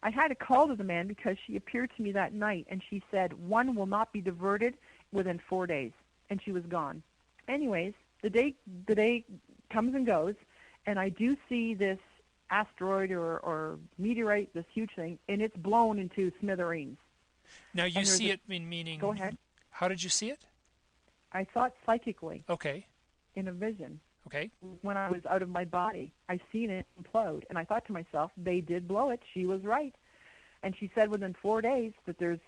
I had a call to the man because she appeared to me that night, and she said, one will not be diverted within 4 days. And she was gone. Anyways, the day comes and goes, and I do see this asteroid or meteorite, this huge thing, and it's blown into smithereens. Now you see it, meaning... Go ahead. How did you see it? I saw it psychically. Okay. In a vision. Okay. When I was out of my body, I seen it implode, and I thought to myself, they did blow it. She was right. And she said within 4 days that there's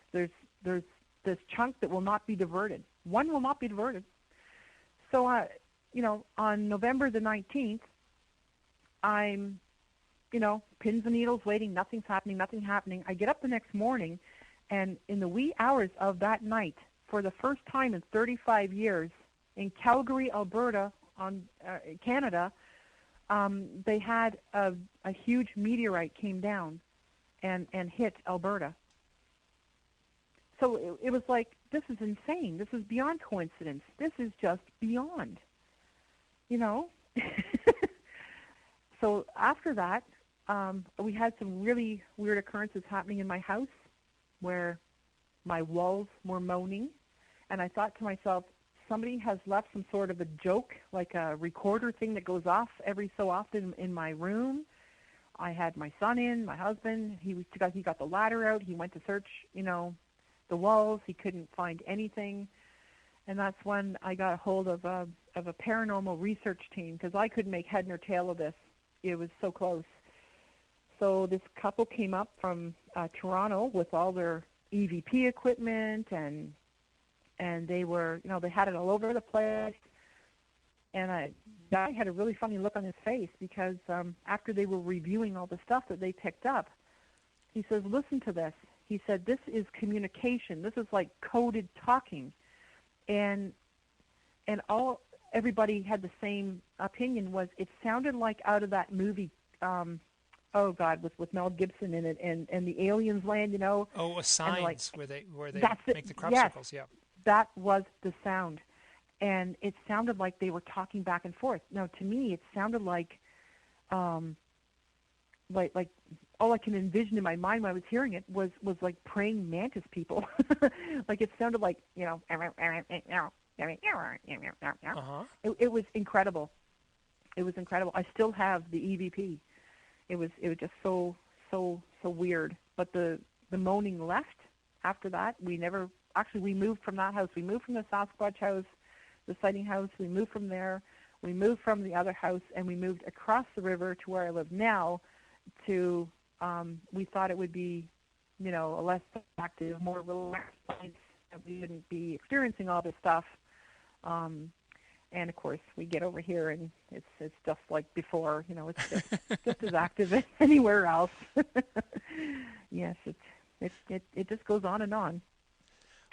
this chunk that will not be diverted. One will not be diverted. So, on November the 19th, I'm, pins and needles waiting, nothing happening. I get up the next morning, and in the wee hours of that night, for the first time in 35 years, in Calgary, Alberta, Canada, they had a huge meteorite came down and hit Alberta. So it was like, this is insane. This is beyond coincidence. This is just beyond, So after that, we had some really weird occurrences happening in my house where my walls were moaning. And I thought to myself, somebody has left some sort of a joke, like a recorder thing that goes off every so often in my room. I had my son in, my husband. He got the ladder out. He went to search, the walls. He couldn't find anything. And that's when I got a hold of a paranormal research team, because I couldn't make head nor tail of this. It was so close. So this couple came up from Toronto with all their EVP equipment, and they were, they had it all over the place. And the guy had a really funny look on his face because after they were reviewing all the stuff that they picked up, he says, listen to this. He said, this is communication. This is like coded talking. And everybody had the same opinion, was it sounded like out of that movie, with Mel Gibson in it, and the aliens land, Oh, a Signs, where they make the crop yes, circles, yeah. That was the sound. And it sounded like they were talking back and forth. Now, to me, it sounded like all I can envision in my mind when I was hearing it was like praying mantis people. Like it sounded like, uh-huh. It was incredible. It was incredible. I still have the EVP. It was just so weird. But the moaning left after that. We moved from that house. We moved from the Sasquatch house, the sighting house. We moved from there. We moved from the other house, and we moved across the river to where I live now. We thought it would be, a less active, more relaxed place, that we wouldn't be experiencing all this stuff. And of course, we get over here, and it's just like before. It's just as active as anywhere else. Yes, it just goes on and on.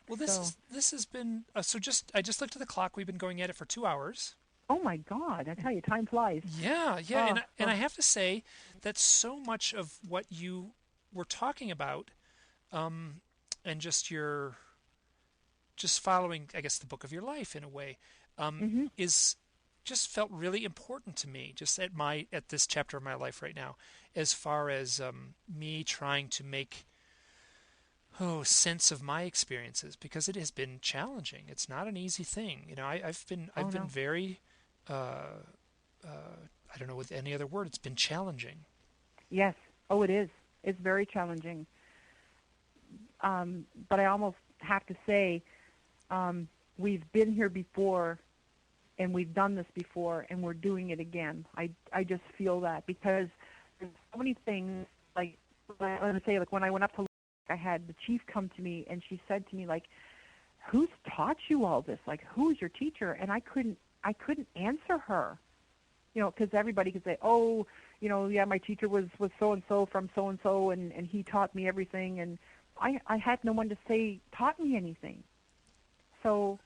Well, this has been I just looked at the clock. We've been going at it for 2 hours. Oh my God! I tell you, time flies. Yeah, yeah, Oh, and I have to say that so much of what you were talking about, um, and just following, I guess, the book of your life in a way, mm-hmm. is just felt really important to me. Just at this chapter of my life right now, as far as me trying to make sense of my experiences, because it has been challenging. It's not an easy thing. Oh I've been no. very I don't know with any other word. It's been challenging. Yes. Oh, it is. It's very challenging. But I almost have to say, we've been here before, and we've done this before, and we're doing it again. I just feel that, because there's so many things, like, let me say, like when I went up to, I had the chief come to me, and she said to me, like, who's taught you all this? Like, who's your teacher? And I couldn't answer her, because everybody could say, oh, yeah, my teacher was so-and-so from so-and-so, and he taught me everything, and I had no one to say taught me anything. So,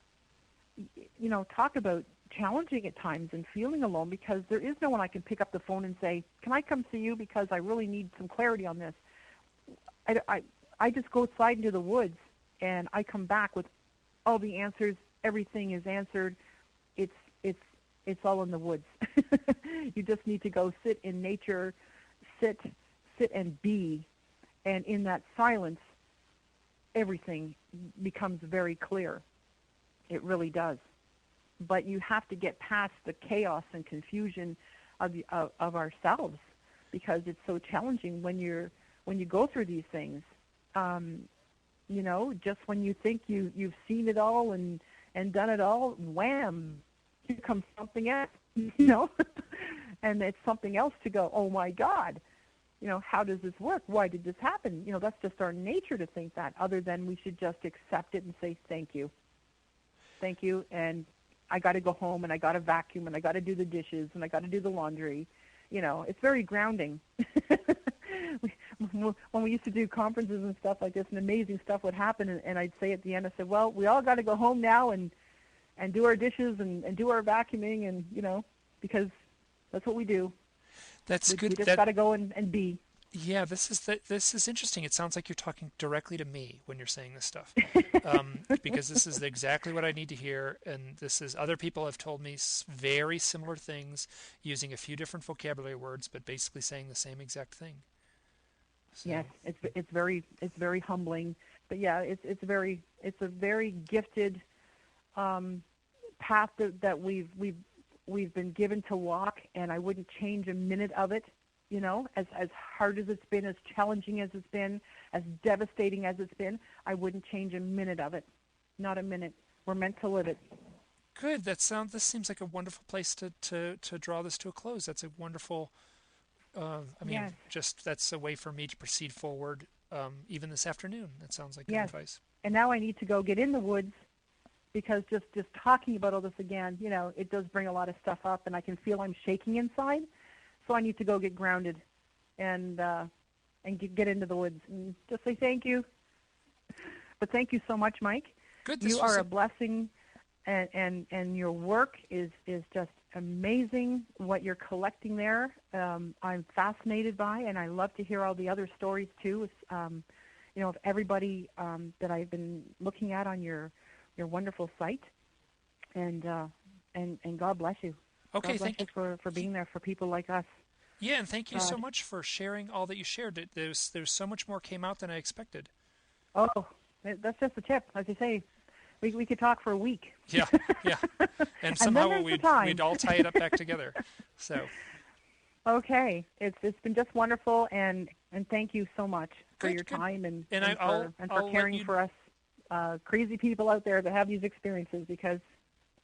talk about challenging at times and feeling alone, because there is no one I can pick up the phone and say, can I come see you because I really need some clarity on this. I just go outside into the woods, and I come back with all the answers. Everything is answered. It's all in the woods. You just need to go sit in nature, sit and be, and in that silence, everything becomes very clear. It really does. But you have to get past the chaos and confusion of ourselves, because it's so challenging when you go through these things. Just when you think you've seen it all and done it all, wham, here comes something else, and it's something else to go, oh my God, how does this work? Why did this happen? That's just our nature to think that, other than we should just accept it and say, thank you, and I got to go home, and I got to vacuum, and I got to do the dishes, and I got to do the laundry. It's very grounding. When we used to do conferences and stuff like this, and amazing stuff would happen, and I'd say at the end, I said, well, we all got to go home now and do our dishes and do our vacuuming, and, because that's what we do. That's good. We just got to go and be. Yeah, this is interesting. It sounds like you're talking directly to me when you're saying this stuff, because this is exactly what I need to hear. And this is other people have told me very similar things, using a few different vocabulary words, but basically saying the same exact thing. So. Yes, it's very humbling. But yeah, it's a very gifted path that we've been given to walk, and I wouldn't change a minute of it. As hard as it's been, as challenging as it's been, as devastating as it's been, I wouldn't change a minute of it. Not a minute. We're meant to live it. Good. This seems like a wonderful place to draw this to a close. That's a wonderful. Yes. Just that's a way for me to proceed forward, even this afternoon. That sounds like good Yes. advice. And now I need to go get in the woods, because just talking about all this again, it does bring a lot of stuff up, and I can feel I'm shaking inside. So I need to go get grounded and get into the woods and just say thank you. But thank you so much, Mike. Good. You are a blessing, and your work is just amazing, what you're collecting there. I'm fascinated by, and I love to hear all the other stories too. Of everybody that I've been looking at on your wonderful site, and God bless you. Okay, thank you for being there for people like us. Yeah, and thank you so much for sharing all that you shared. There's so much more came out than I expected. Oh, that's just the tip. As you say, we could talk for a week. Yeah, and somehow we'd all tie it up back together. So. Okay, it's been just wonderful, and thank you so much for your good. time and for caring for us crazy people out there that have these experiences, because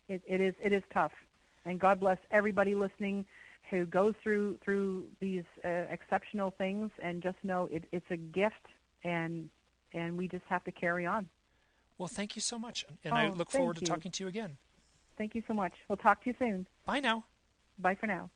it is tough. And God bless everybody listening who goes through these exceptional things, and just know it's a gift, and we just have to carry on. Well, thank you so much, and I look forward to talking to you again. Thank you so much. We'll talk to you soon. Bye now. Bye for now.